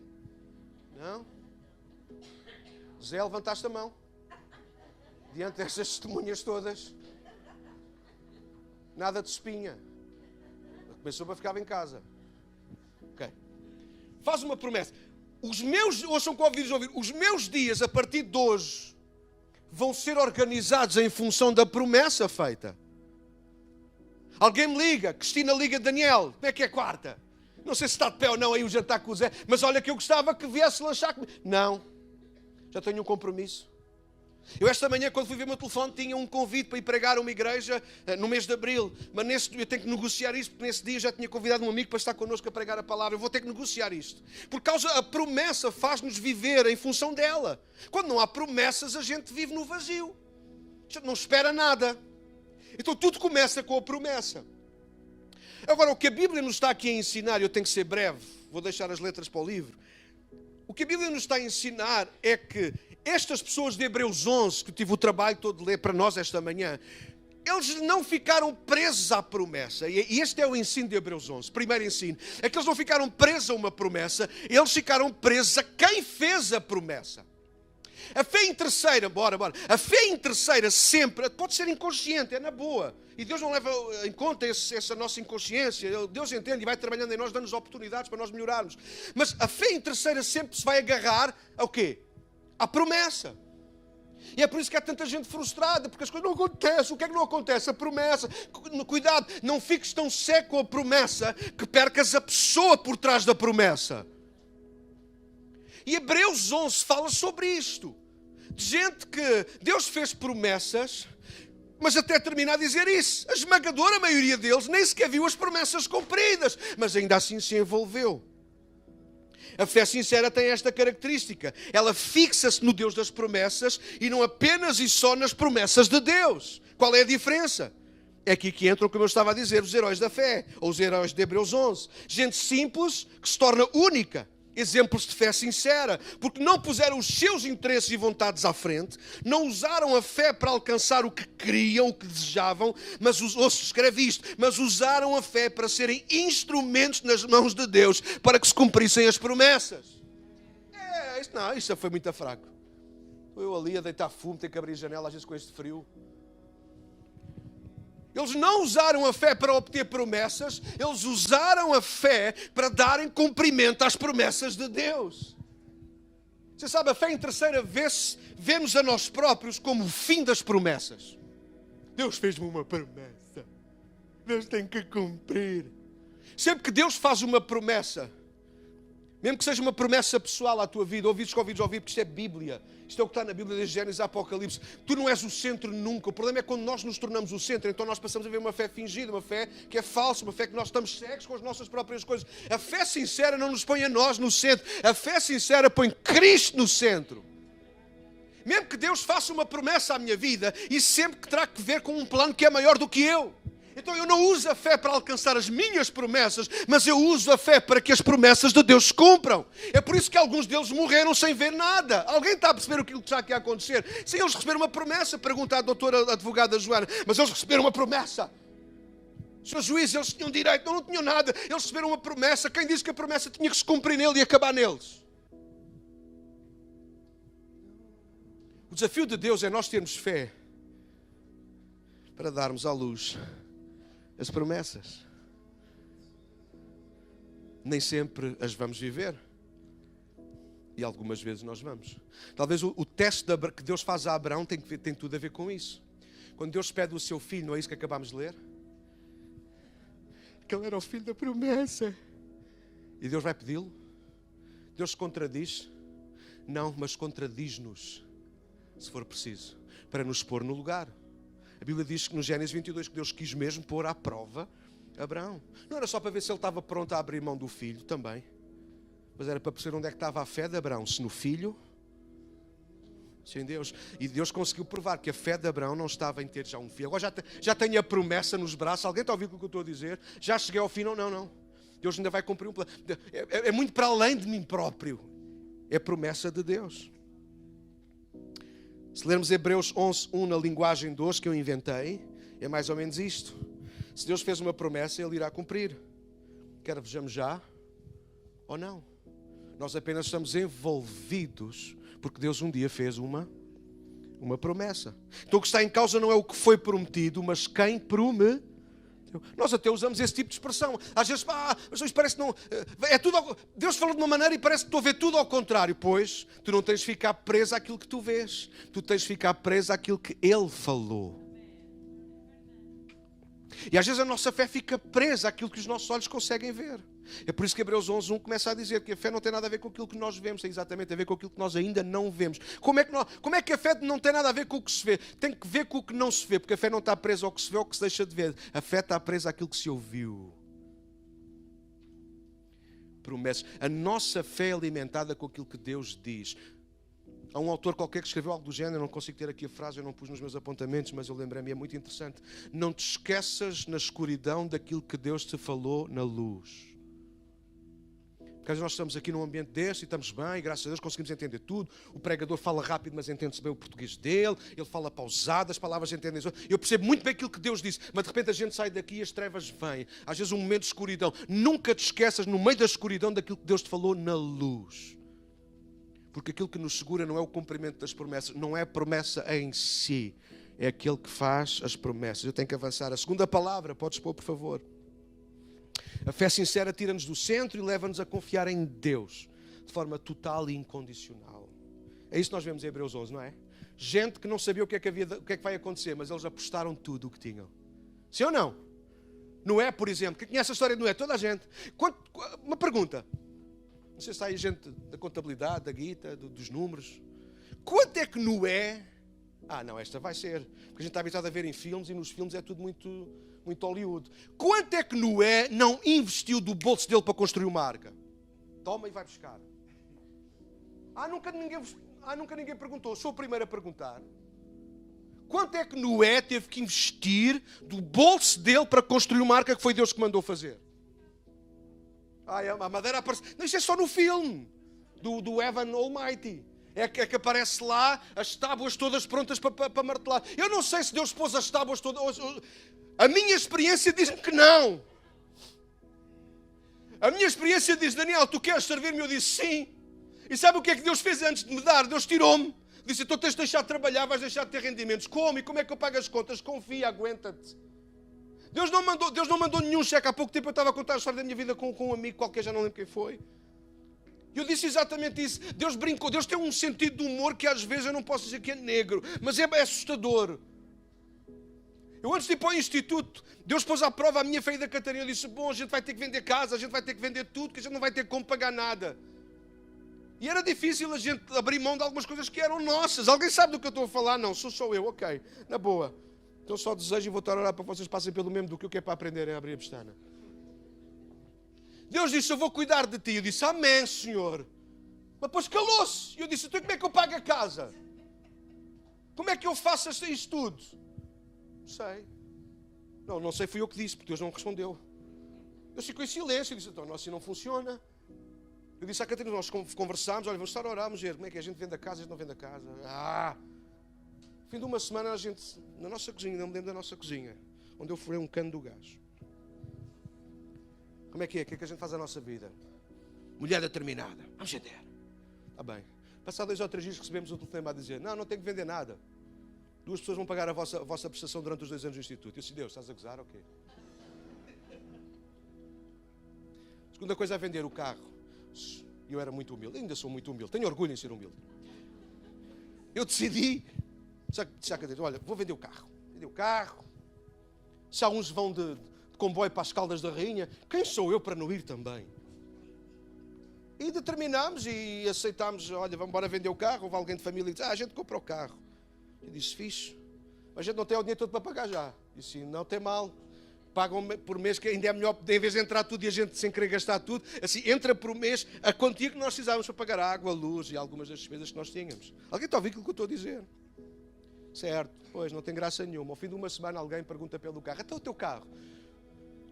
Não? Zé, levantaste a mão. Diante destas testemunhas todas. Nada de espinha. Começou para ficar em casa. Ok. Faz uma promessa. Ouçam com ouvidos ouvir, os meus dias a partir de hoje vão ser organizados em função da promessa feita. Alguém me liga, Cristina liga, Daniel, como é que é quarta? Não sei se está de pé ou não aí o jantar com o Zé, mas olha que eu gostava que viesse lanchar comigo. Não, já tenho um compromisso. Eu esta manhã, quando fui ver o meu telefone, tinha um convite para ir pregar a uma igreja no mês de Abril. Mas eu tenho que negociar isto, porque nesse dia já tinha convidado um amigo para estar connosco a pregar a palavra. Eu vou ter que negociar isto. Por causa, a promessa faz-nos viver em função dela. Quando não há promessas, a gente vive no vazio. A gente não espera nada. Então tudo começa com a promessa. Agora, o que a Bíblia nos está aqui a ensinar, eu tenho que ser breve, vou deixar as letras para o livro. O que a Bíblia nos está a ensinar é que estas pessoas de Hebreus 11, que eu tive o trabalho todo de ler para nós esta manhã, eles não ficaram presos à promessa. E este é o ensino de Hebreus 11. Primeiro ensino é que eles não ficaram presos a uma promessa, eles ficaram presos a quem fez a promessa. A fé interesseira, bora. A fé interesseira sempre, pode ser inconsciente, é na boa. E Deus não leva em conta essa nossa inconsciência. Deus entende e vai trabalhando em nós, dando-nos oportunidades para nós melhorarmos. Mas a fé interesseira sempre se vai agarrar ao quê? À promessa. E é por isso que há tanta gente frustrada, porque as coisas não acontecem. O que é que não acontece? A promessa. Cuidado, não fiques tão cego com a promessa que percas a pessoa por trás da promessa. E Hebreus 11 fala sobre isto. De gente que Deus fez promessas, mas até terminar a dizer isso. A esmagadora maioria deles nem sequer viu as promessas cumpridas, mas ainda assim se envolveu. A fé sincera tem esta característica. Ela fixa-se no Deus das promessas e não apenas e só nas promessas de Deus. Qual é a diferença? É aqui que entram, como eu estava a dizer, os heróis da fé, ou os heróis de Hebreus 11. Gente simples que se torna única. Exemplos de fé sincera, porque não puseram os seus interesses e vontades à frente, não usaram a fé para alcançar o que queriam, o que desejavam, mas escreve isto, mas usaram a fé para serem instrumentos nas mãos de Deus, para que se cumprissem as promessas. Isto foi muito fraco. Eu ali a deitar fumo, ter que abrir a janela, às vezes com este frio. Eles não usaram a fé para obter promessas, eles usaram a fé para darem cumprimento às promessas de Deus. Você sabe, a fé interesseira vê-nos a nós próprios como o fim das promessas. Deus fez-me uma promessa, Deus tem que cumprir. Sempre que Deus faz uma promessa, mesmo que seja uma promessa pessoal à tua vida, ouvidos com ouvidos ouvir, porque isto é Bíblia. Isto é o que está na Bíblia desde Gênesis a Apocalipse. Tu não és o centro nunca. O problema é quando nós nos tornamos o centro. Então nós passamos a ver uma fé fingida, uma fé que é falsa, uma fé que nós estamos cegos com as nossas próprias coisas. A fé sincera não nos põe a nós no centro. A fé sincera põe Cristo no centro. Mesmo que Deus faça uma promessa à minha vida, e sempre que terá que ver com um plano que é maior do que eu. Então eu não uso a fé para alcançar as minhas promessas, mas eu uso a fé para que as promessas de Deus se cumpram. É por isso que alguns deles morreram sem ver nada. Alguém está a perceber o que está aqui a acontecer? Sim, eles receberam uma promessa, pergunta à doutora advogada Joana, mas eles receberam uma promessa. Sr. juiz, eles tinham direito, não tinham nada. Eles receberam uma promessa. Quem disse que a promessa tinha que se cumprir nele e acabar neles? O desafio de Deus é nós termos fé para darmos à luz as promessas. Nem sempre as vamos viver. E algumas vezes nós vamos. Talvez o teste que Deus faz a Abraão tem tudo a ver com isso. Quando Deus pede o seu filho, não é isso que acabámos de ler? Que ele era o filho da promessa. E Deus vai pedi-lo? Deus se contradiz? Não, mas contradiz-nos, se for preciso, para nos pôr no lugar. A Bíblia diz que no Gênesis 22 que Deus quis mesmo pôr à prova Abraão. Não era só para ver se ele estava pronto a abrir mão do filho também, mas era para perceber onde é que estava a fé de Abraão, se no filho, se em Deus. E Deus conseguiu provar que a fé de Abraão não estava em ter já um filho. Agora já tenho a promessa nos braços. Alguém está a ouvir o que eu estou a dizer? Já cheguei ao fim? Não. Deus ainda vai cumprir um plano. É muito para além de mim próprio. É promessa de Deus. Se lermos Hebreus 11:1 na linguagem de hoje que eu inventei, é mais ou menos isto. Se Deus fez uma promessa, Ele irá cumprir. Quer vejamos já ou não. Nós apenas estamos envolvidos porque Deus um dia fez uma promessa. Então o que está em causa não é o que foi prometido, mas quem prometeu. Nós até usamos esse tipo de expressão. Às vezes, mas hoje parece que não... É tudo, Deus falou de uma maneira e parece que estou a ver tudo ao contrário. Pois, tu não tens de ficar preso àquilo que tu vês. Tu tens de ficar preso àquilo que Ele falou. E às vezes a nossa fé fica presa àquilo que os nossos olhos conseguem ver. É por isso que Hebreus 11:1 começa a dizer que a fé não tem nada a ver com aquilo que nós vemos, tem exatamente a ver com aquilo que nós ainda não vemos. Como é que a fé não tem nada a ver com o que se vê? Tem que ver com o que não se vê, porque a fé não está presa ao que se vê ou ao que se deixa de ver. A fé está presa àquilo que se ouviu. Promessas. A nossa fé é alimentada com aquilo que Deus diz. Há um autor qualquer que escreveu algo do género, eu não consigo ter aqui a frase, eu não pus nos meus apontamentos, mas eu lembrei-me, é muito interessante. Não te esqueças na escuridão daquilo que Deus te falou na luz. Porque nós estamos aqui num ambiente deste e estamos bem, graças a Deus conseguimos entender tudo. O pregador fala rápido, mas entende-se bem o português dele. Ele fala pausado, as palavras entendem-se. Eu percebo muito bem aquilo que Deus disse, mas de repente a gente sai daqui e as trevas vêm. Às vezes um momento de escuridão. Nunca te esqueças no meio da escuridão daquilo que Deus te falou na luz. Porque aquilo que nos segura não é o cumprimento das promessas, não é a promessa em si. É aquele que faz as promessas. Eu tenho que avançar. A segunda palavra, podes pôr, por favor. A fé sincera tira-nos do centro e leva-nos a confiar em Deus de forma total e incondicional. É isso que nós vemos em Hebreus 11, não é? Gente que não sabia o que é que vai acontecer, mas eles apostaram tudo o que tinham. Sim ou não? Noé, por exemplo, quem conhece a história de Noé? Toda a gente. Uma pergunta. Não sei se está aí gente da contabilidade, da guita, dos números. Quanto é que Noé... não, esta vai ser. Porque a gente está habituado a ver em filmes e nos filmes é tudo muito Hollywood. Quanto é que Noé não investiu do bolso dele para construir uma arca? Toma e vai buscar. Nunca ninguém perguntou. Sou o primeiro a perguntar. Quanto é que Noé teve que investir do bolso dele para construir uma arca que foi Deus que mandou fazer? A madeira aparece... Não, isso é só no filme do Evan Almighty. É que aparece lá as tábuas todas prontas para martelar. Eu não sei se Deus pôs as tábuas todas... A minha experiência diz-me que não. A minha experiência diz, Daniel, tu queres servir-me? Eu disse sim. E sabe o que é que Deus fez antes de me dar? Deus tirou-me. Disse, então tens de deixar de trabalhar, vais deixar de ter rendimentos. Como? E como é que eu pago as contas? Confia, aguenta-te. Deus não mandou nenhum cheque. Há pouco tempo eu estava a contar a história da minha vida com um amigo qualquer, já não lembro quem foi. Eu disse exatamente isso. Deus brincou. Deus tem um sentido de humor que às vezes eu não posso dizer que é negro, mas é assustador. Eu antes de ir para o instituto, Deus pôs à prova a minha fé e da Catarina. Eu disse, bom, a gente vai ter que vender casa, a gente vai ter que vender tudo, que a gente não vai ter como pagar nada. E era difícil a gente abrir mão de algumas coisas que eram nossas. Alguém sabe do que eu estou a falar? Não, sou só eu, ok, na boa. Então só desejo e vou estar a orar para que vocês passem pelo mesmo do que eu quero para aprenderem a abrir a pestana. Deus disse, eu vou cuidar de ti. Eu disse, amém, Senhor. Mas depois calou-se. E eu disse, então como é que eu pago a casa? Como é que eu faço isto tudo? Não sei. Não sei, fui eu que disse, porque Deus não respondeu. Eu fiquei em silêncio. Eu disse, então, assim não funciona. Eu disse à Catarina, nós conversámos, olha, vamos estar a orar, vamos ver como é que a gente vende a casa, a gente não vende a casa. Fim de uma semana, a gente, na nossa cozinha, não me lembro da nossa cozinha, onde eu furei um cano do gás. Como é que é? O que é que a gente faz na nossa vida? Mulher determinada. Vamos vender. Está bem. Passado 2 ou 3 dias recebemos um telefonema a dizer, não tem que vender nada. 2 pessoas vão pagar a vossa prestação durante os 2 anos do instituto. Eu disse, Deus, estás a gozar ou quê? Segunda coisa a vender o carro. Eu era muito humilde, ainda sou muito humilde. Tenho orgulho em ser humilde. Eu decidi, olha, vou vender o carro. Vender o carro. Se alguns vão de comboio para as Caldas da Rainha, quem sou eu para não ir também? E determinámos e aceitámos, olha, vamos embora vender o carro. Houve alguém de família que disse, a gente compra o carro. Eu disse, fixe. Mas a gente não tem o dinheiro todo para pagar já. Eu disse, não tem mal. Pagam por mês, que ainda é melhor, em vez de entrar tudo e a gente sem querer gastar tudo, assim, entra por mês a quantia que nós precisávamos para pagar a água, a luz e algumas das despesas que nós tínhamos. Alguém está a ouvir aquilo que eu estou a dizer? Certo, pois, não tem graça nenhuma. Ao fim de uma semana alguém pergunta pelo carro, até o teu carro.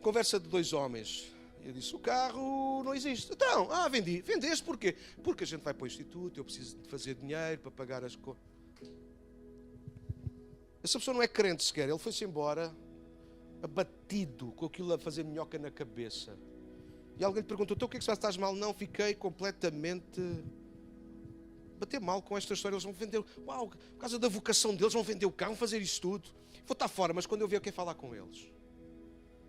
Conversa de 2 homens. Eu disse, o carro não existe. Então, vendi. Vendeste porquê? Porque a gente vai para o instituto, eu preciso de fazer dinheiro para pagar as coisas. Essa pessoa não é crente sequer. Ele foi-se embora abatido, com aquilo a fazer minhoca na cabeça. E alguém lhe perguntou, então o que é que se faz? Estás mal? Não, fiquei completamente... bater mal com esta história. Eles vão vender... Uau, por causa da vocação deles, vão vender o carro, vão fazer isso tudo. Vou estar fora, mas quando eu vier, eu quero falar com eles.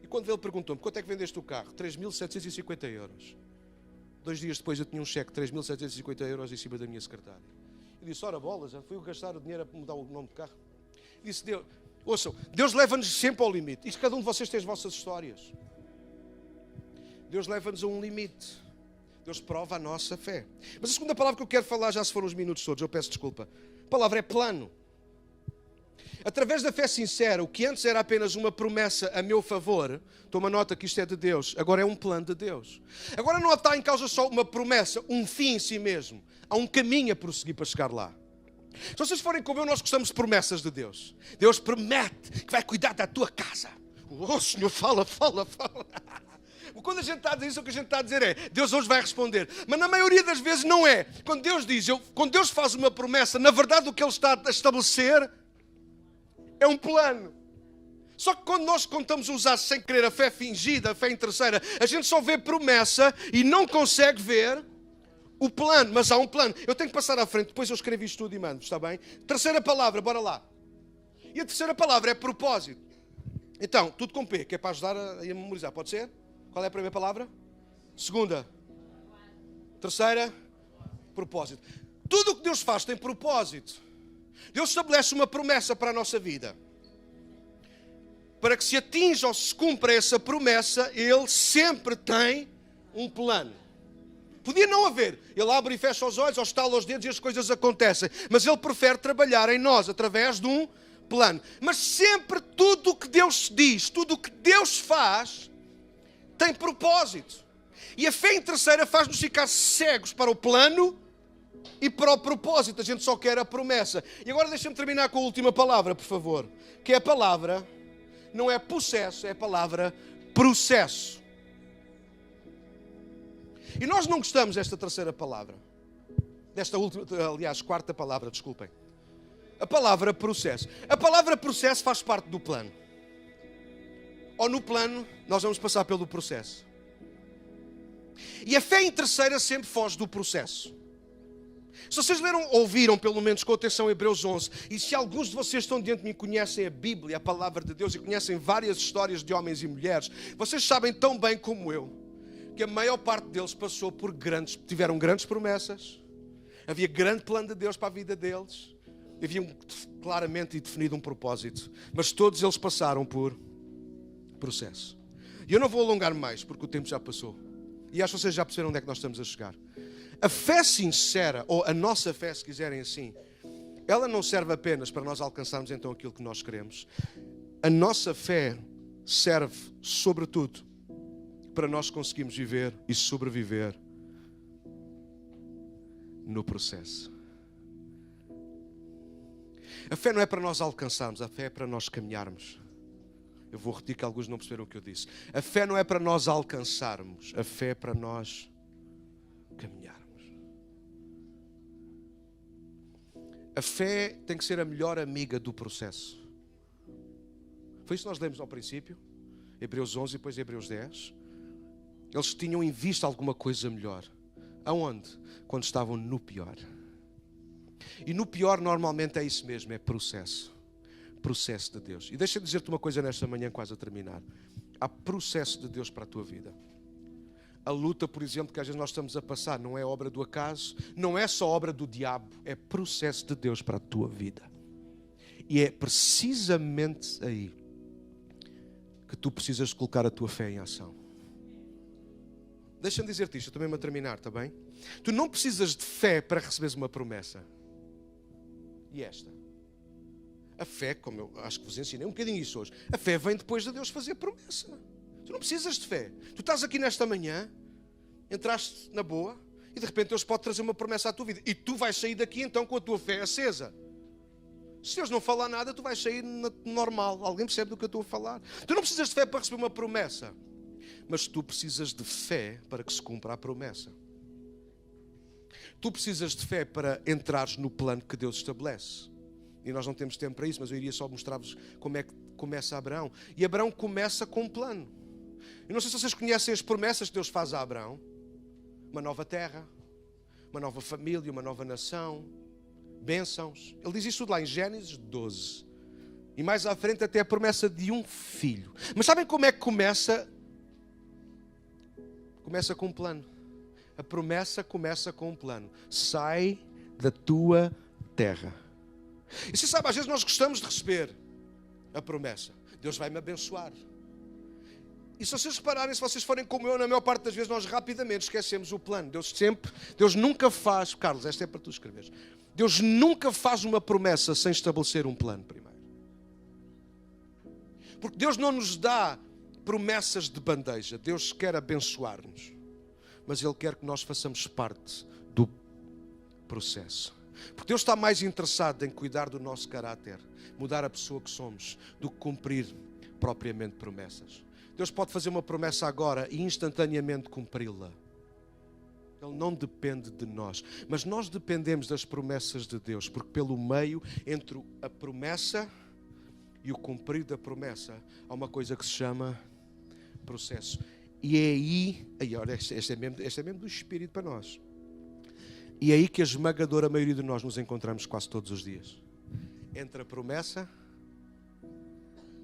E quando ele perguntou-me, quanto é que vendeste o carro? 3.750 euros. 2 dias depois eu tinha um cheque de 3.750 euros em cima da minha secretária. Eu disse, ora bolas, já fui gastar o dinheiro a mudar o nome do carro. E disse, Deus, ouçam, Deus leva-nos sempre ao limite. Isto cada um de vocês tem as vossas histórias. Deus leva-nos a um limite. Deus prova a nossa fé. Mas a segunda palavra que eu quero falar, já se foram os minutos todos, eu peço desculpa. A palavra é plano. Através da fé sincera, o que antes era apenas uma promessa a meu favor, toma nota que isto é de Deus, agora é um plano de Deus. Agora não está em causa só uma promessa, um fim em si mesmo. Há um caminho a prosseguir para chegar lá. Se vocês forem como eu, nós gostamos de promessas de Deus. Deus promete que vai cuidar da tua casa. Oh, Senhor, fala. Quando a gente está a dizer isso, o que a gente está a dizer é, Deus hoje vai responder. Mas na maioria das vezes não é. Quando Deus faz uma promessa, na verdade o que Ele está a estabelecer é um plano. Só que quando nós contamos usar sem querer a fé fingida, a fé interesseira, a gente só vê promessa e não consegue ver o plano. Mas há um plano. Eu tenho que passar à frente, depois eu escrevi isto tudo e mando, está bem? Terceira palavra, bora lá. E a terceira palavra é propósito. Então, tudo com P, que é para ajudar a memorizar, pode ser? Qual é a primeira palavra? Segunda. Terceira? Propósito. Tudo o que Deus faz tem propósito. Deus estabelece uma promessa para a nossa vida. Para que se atinja ou se cumpra essa promessa, Ele sempre tem um plano. Podia não haver. Ele abre e fecha os olhos, ou estala os dedos e as coisas acontecem. Mas Ele prefere trabalhar em nós através de um plano. Mas sempre tudo o que Deus diz, tudo o que Deus faz, tem propósito. E a fé interesseira faz-nos ficar cegos para o plano e para o propósito. A gente só quer a promessa. E agora deixa-me terminar com a última palavra, por favor. Que é a palavra, não é possesso, é a palavra processo. E nós não gostamos desta terceira palavra. Desta última, aliás, quarta palavra, desculpem. A palavra processo. A palavra processo faz parte do plano. Ou no plano, nós vamos passar pelo processo. E a fé interesseira sempre foge do processo. Se vocês ouviram pelo menos com atenção Hebreus 11, e se alguns de vocês estão diante de mim e conhecem a Bíblia, a palavra de Deus, e conhecem várias histórias de homens e mulheres, vocês sabem tão bem como eu, que a maior parte deles passou por tiveram grandes promessas, havia grande plano de Deus para a vida deles, havia claramente definido um propósito, mas todos eles passaram por processo. E eu não vou alongar mais, porque o tempo já passou. E acho que vocês já perceberam onde é que nós estamos a chegar. A fé sincera, ou a nossa fé, se quiserem assim, ela não serve apenas para nós alcançarmos então aquilo que nós queremos. A nossa fé serve, sobretudo, para nós conseguirmos viver e sobreviver no processo. A fé não é para nós alcançarmos, a fé é para nós caminharmos. Eu vou repetir que alguns não perceberam o que eu disse. A fé não é para nós alcançarmos, a fé é para nós caminharmos. A fé tem que ser a melhor amiga do processo. Foi isso que nós lemos ao princípio, Hebreus 11 e depois Hebreus 10. Eles tinham em vista alguma coisa melhor. Aonde? Quando estavam no pior. E no pior normalmente é isso mesmo, é processo. Processo de Deus. E deixa-me dizer-te uma coisa nesta manhã, quase a terminar. Há processo de Deus para a tua vida. A luta, por exemplo, que às vezes nós estamos a passar, não é obra do acaso, não é só obra do diabo, é processo de Deus para a tua vida. E é precisamente aí que tu precisas colocar a tua fé em ação. Deixa-me dizer-te isto, eu também vou terminar, está bem? Tu não precisas de fé para receberes uma promessa. E esta? A fé, como eu acho que vos ensinei um bocadinho isso hoje, a fé vem depois de Deus fazer promessa. Tu não precisas de fé. Tu estás aqui nesta manhã, entraste na boa, e de repente Deus pode trazer uma promessa à tua vida. E tu vais sair daqui então com a tua fé acesa. Se Deus não falar nada, tu vais sair normal. Alguém percebe do que eu estou a falar? Tu não precisas de fé para receber uma promessa. Mas tu precisas de fé para que se cumpra a promessa. Tu precisas de fé para entrares no plano que Deus estabelece. E nós não temos tempo para isso, mas eu iria só mostrar-vos como é que começa Abraão. E Abraão começa com um plano. Eu não sei se vocês conhecem as promessas que Deus faz a Abraão. Uma nova terra, uma nova família, uma nova nação, bênçãos. Ele diz isso tudo lá em Gênesis 12. E mais à frente até a promessa de um filho. Mas sabem como é que começa? Começa com um plano. A promessa começa com um plano. Sai da tua terra. E você sabe, às vezes nós gostamos de receber a promessa. Deus vai me abençoar. E se vocês repararem, se vocês forem como eu, na maior parte das vezes nós rapidamente esquecemos o plano. Deus nunca faz, Carlos, esta é para tu escreveres. Deus nunca faz uma promessa sem estabelecer um plano primeiro. Porque Deus não nos dá promessas de bandeja. Deus quer abençoar-nos. Mas Ele quer que nós façamos parte do processo. Porque Deus está mais interessado em cuidar do nosso caráter, mudar a pessoa que somos, do que cumprir propriamente promessas. Deus pode fazer uma promessa agora e instantaneamente cumpri-la. Ele não depende de nós. Mas nós dependemos das promessas de Deus, porque pelo meio, entre a promessa e o cumprir da promessa, há uma coisa que se chama processo. E é aí olha, este é mesmo do Espírito para nós. E é aí que a esmagadora maioria de nós nos encontramos quase todos os dias. Entre a promessa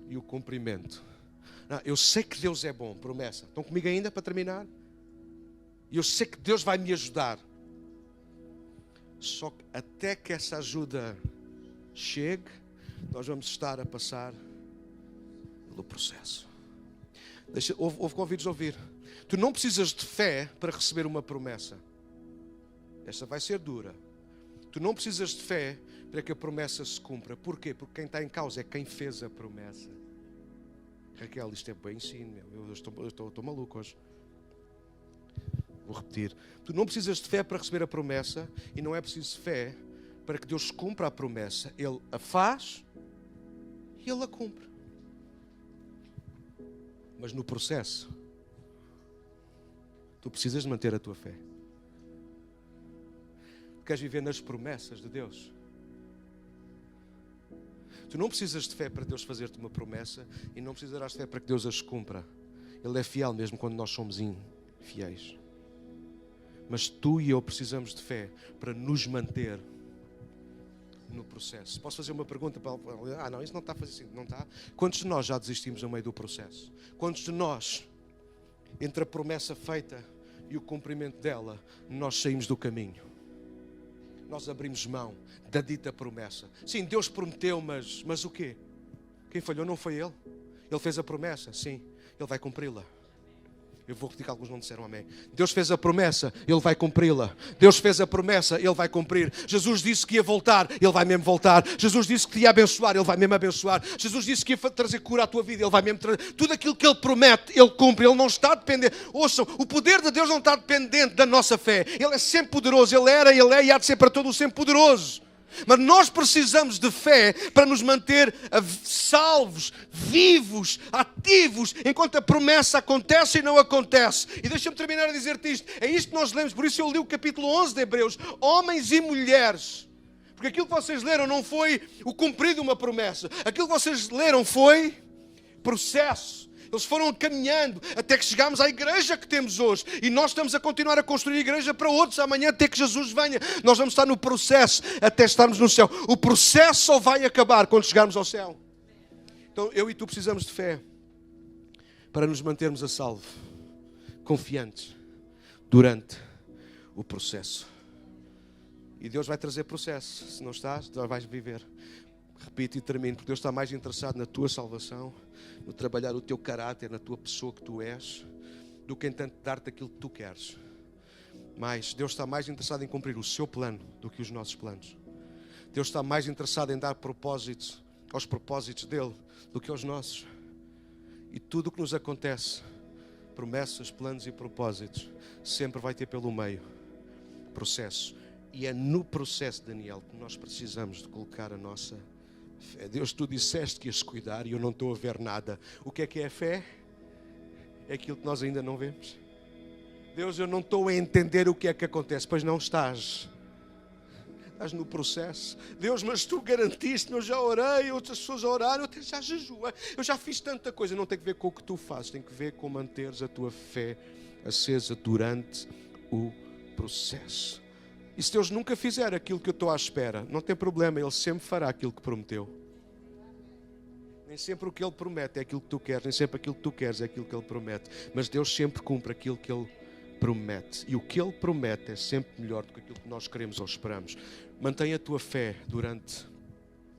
e o cumprimento. Não, eu sei que Deus é bom, promessa. Estão comigo ainda para terminar? E eu sei que Deus vai me ajudar. Só que até que essa ajuda chegue, nós vamos estar a passar pelo processo. Houve convidos a ouvir. Tu não precisas de fé para receber uma promessa. Esta vai ser dura. Tu não precisas de fé para que a promessa se cumpra. Porquê? Porque quem está em causa é quem fez a promessa. Raquel, isto é bem ensino, eu estou maluco hoje. Vou repetir. Tu não precisas de fé para receber a promessa e não é preciso fé para que Deus cumpra a promessa. Ele a faz e Ele a cumpre. Mas no processo, tu precisas de manter a tua fé. Queres viver nas promessas de Deus? Tu não precisas de fé para Deus fazer-te uma promessa e não precisarás de fé para que Deus as cumpra. Ele é fiel mesmo quando nós somos infiéis. Mas tu e eu precisamos de fé para nos manter no processo. Posso fazer uma pergunta para não, isso não está a fazer sentido, não está? Quantos de nós já desistimos no meio do processo? Quantos de nós, entre a promessa feita e o cumprimento dela, nós saímos do caminho? Nós abrimos mão da dita promessa. Sim, Deus prometeu, mas o quê? Quem falhou não foi Ele. Ele fez a promessa, sim, Ele vai cumpri-la. Eu vou repetir que alguns não disseram amém. Deus fez a promessa, Ele vai cumpri-la. Deus fez a promessa, Ele vai cumprir. Jesus disse que ia voltar, Ele vai mesmo voltar. Jesus disse que te ia abençoar, Ele vai mesmo abençoar. Jesus disse que ia trazer cura à tua vida, Ele vai mesmo trazer. Tudo aquilo que Ele promete, Ele cumpre. Ele não está dependente. Ouçam, o poder de Deus não está dependente da nossa fé. Ele é sempre poderoso, Ele era, Ele é e há de ser para todo o sempre poderoso. Mas nós precisamos de fé para nos manter salvos, vivos, ativos, enquanto a promessa acontece e não acontece. E deixa-me terminar a dizer-te isto. É isto que nós lemos, por isso eu li o capítulo 11 de Hebreus. Homens e mulheres. Porque aquilo que vocês leram não foi o cumprir de uma promessa. Aquilo que vocês leram foi processo. Eles foram caminhando até que chegámos à igreja que temos hoje. E nós estamos a continuar a construir a igreja para outros amanhã até que Jesus venha. Nós vamos estar no processo até estarmos no céu. O processo só vai acabar quando chegarmos ao céu. Então eu e tu precisamos de fé para nos mantermos a salvo, confiantes, durante o processo. E Deus vai trazer processo. Se não estás, tu vais viver. Repito e termino, porque Deus está mais interessado na tua salvação, no trabalhar o teu caráter, na tua pessoa que tu és, do que em tanto dar-te aquilo que tu queres. Mas Deus está mais interessado em cumprir o seu plano do que os nossos planos. Deus está mais interessado em dar propósitos aos propósitos dele do que aos nossos. E tudo o que nos acontece, promessas, planos e propósitos, sempre vai ter pelo meio processo. E é no processo, Daniel, que nós precisamos de colocar a nossa fé. Deus, tu disseste que ias cuidar e eu não estou a ver nada. O que é fé? É aquilo que nós ainda não vemos. Deus, eu não estou a entender o que é que acontece. Pois não estás. Estás no processo. Deus, mas tu garantiste, eu já orei, outras pessoas oraram, eu já jejuei, eu já fiz tanta coisa. Não tem que ver com o que tu fazes, tem que ver com manteres a tua fé acesa durante o processo. E se Deus nunca fizer aquilo que eu estou à espera, não tem problema, Ele sempre fará aquilo que prometeu. Nem sempre o que Ele promete é aquilo que tu queres, nem sempre aquilo que tu queres é aquilo que Ele promete. Mas Deus sempre cumpre aquilo que Ele promete. E o que Ele promete é sempre melhor do que aquilo que nós queremos ou esperamos. Mantenha a tua fé durante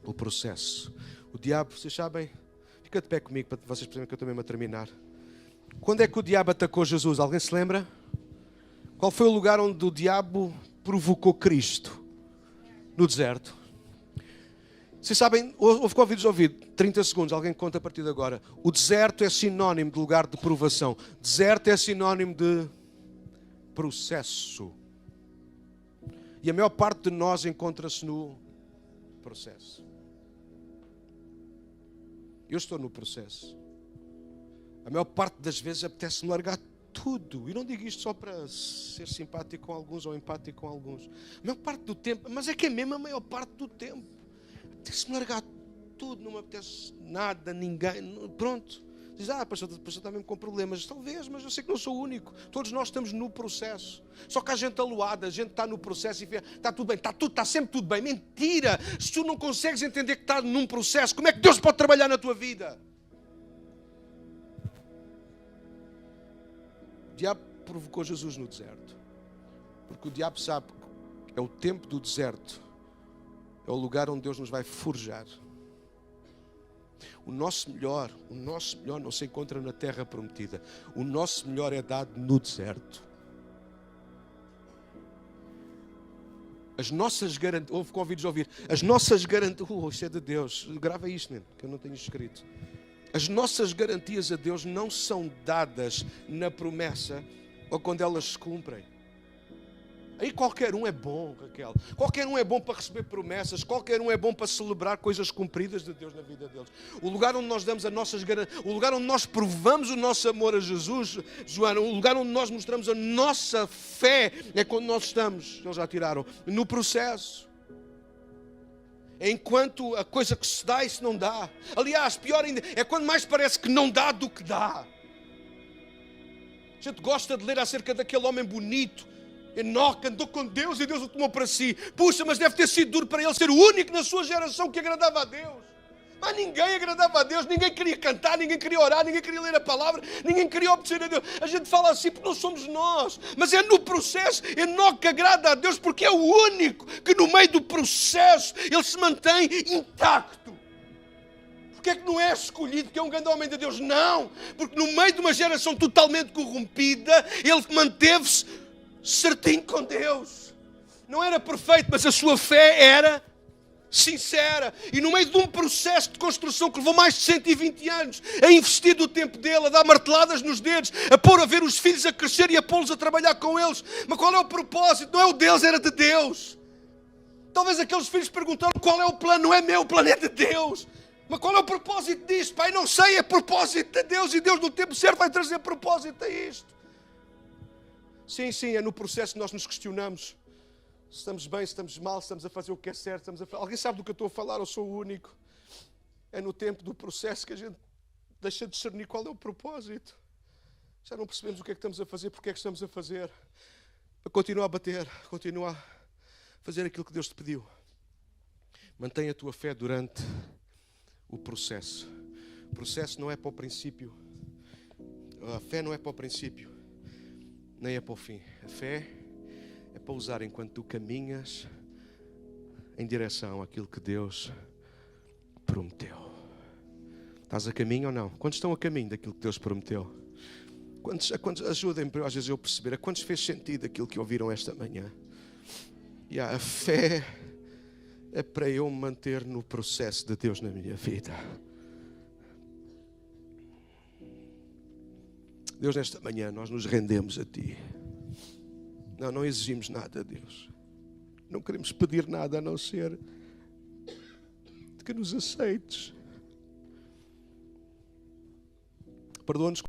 o processo. O diabo, vocês sabem, fica de pé comigo para vocês perceberem que eu estou mesmo a terminar. Quando é que o diabo atacou Jesus? Alguém se lembra? Qual foi o lugar onde o diabo provocou Cristo? No deserto. Vocês sabem, houve convidos a ouvir, 30 segundos, alguém conta a partir de agora. O deserto é sinónimo de lugar de provação. Deserto é sinónimo de processo. E a maior parte de nós encontra-se no processo. Eu estou no processo. A maior parte das vezes apetece-me largar tudo. E não digo isto só para ser simpático com alguns ou empático com alguns. A maior parte do tempo, mas é que é mesmo a maior parte do tempo. Apetece-me largar tudo, não me apetece nada, ninguém. Pronto. Diz, pastor está mesmo com problemas. Talvez, mas eu sei que não sou o único. Todos nós estamos no processo. Só que há gente aluada, a gente está no processo e vê, está tudo bem, está sempre tudo bem. Mentira! Se tu não consegues entender que está num processo, como é que Deus pode trabalhar na tua vida? O diabo provocou Jesus no deserto. Porque o diabo sabe que é o tempo do deserto. É o lugar onde Deus nos vai forjar. O nosso melhor não se encontra na terra prometida. O nosso melhor é dado no deserto. As nossas garantias, houve convidos a ouvir, as nossas garantias, isto é de Deus, grava isto, que eu não tenho escrito. As nossas garantias a Deus não são dadas na promessa ou quando elas se cumprem. Aí qualquer um é bom, Raquel. Qualquer um é bom para receber promessas. Qualquer um é bom para celebrar coisas cumpridas de Deus na vida deles. O lugar onde nós damos as nossas garantias, o lugar onde nós provamos o nosso amor a Jesus, Joana, o lugar onde nós mostramos a nossa fé é quando nós estamos, eles já tiraram, no processo. Enquanto a coisa que se dá e se não dá. Aliás, pior ainda, é quando mais parece que não dá do que dá. A gente gosta de ler acerca daquele homem bonito, Enoque, andou com Deus e Deus o tomou para si. Puxa, mas deve ter sido duro para ele ser o único na sua geração que agradava a Deus. Mas ninguém agradava a Deus, ninguém queria cantar, ninguém queria orar, ninguém queria ler a palavra, ninguém queria obedecer a Deus. A gente fala assim porque não somos nós, mas é no processo. Enoque agrada a Deus porque é o único que no meio do processo ele se mantém intacto. Porque é que não é escolhido porque é um grande homem de Deus? Não, porque no meio de uma geração totalmente corrompida, ele manteve-se certinho com Deus. Não era perfeito, mas a sua fé era sincera. E no meio de um processo de construção que levou mais de 120 anos, a investir do tempo dele, a dar marteladas nos dedos, a pôr a ver os filhos a crescer e a pô-los a trabalhar com eles. Mas qual é o propósito? Não é o deles, era de Deus. Talvez aqueles filhos perguntaram qual é o plano. Não é meu, o plano é de Deus. Mas qual é o propósito disto? Pai, não sei, é propósito de Deus. E Deus no tempo certo vai trazer propósito a isto. Sim, é no processo que nós nos questionamos. Se estamos bem, se estamos mal, se estamos a fazer o que é certo. Alguém sabe do que eu estou a falar? Eu sou o único. É no tempo do processo que a gente deixa de discernir qual é o propósito. Já não percebemos o que é que estamos a fazer, porque é que estamos a fazer. Continua a bater, continua a fazer aquilo que Deus te pediu. Mantenha a tua fé durante o processo. O processo não é para o princípio. A fé não é para o princípio, nem é para o fim. A fé é para usar enquanto tu caminhas em direção àquilo que Deus prometeu. Estás a caminho ou não? Quantos estão a caminho daquilo que Deus prometeu? Quantos ajudem-me, às vezes, eu perceber. A quantos fez sentido aquilo que ouviram esta manhã? E a fé é para eu me manter no processo de Deus na minha vida. Deus, nesta manhã nós nos rendemos a Ti. Não exigimos nada, Deus. Não queremos pedir nada a não ser de que nos aceites. Perdoa-nos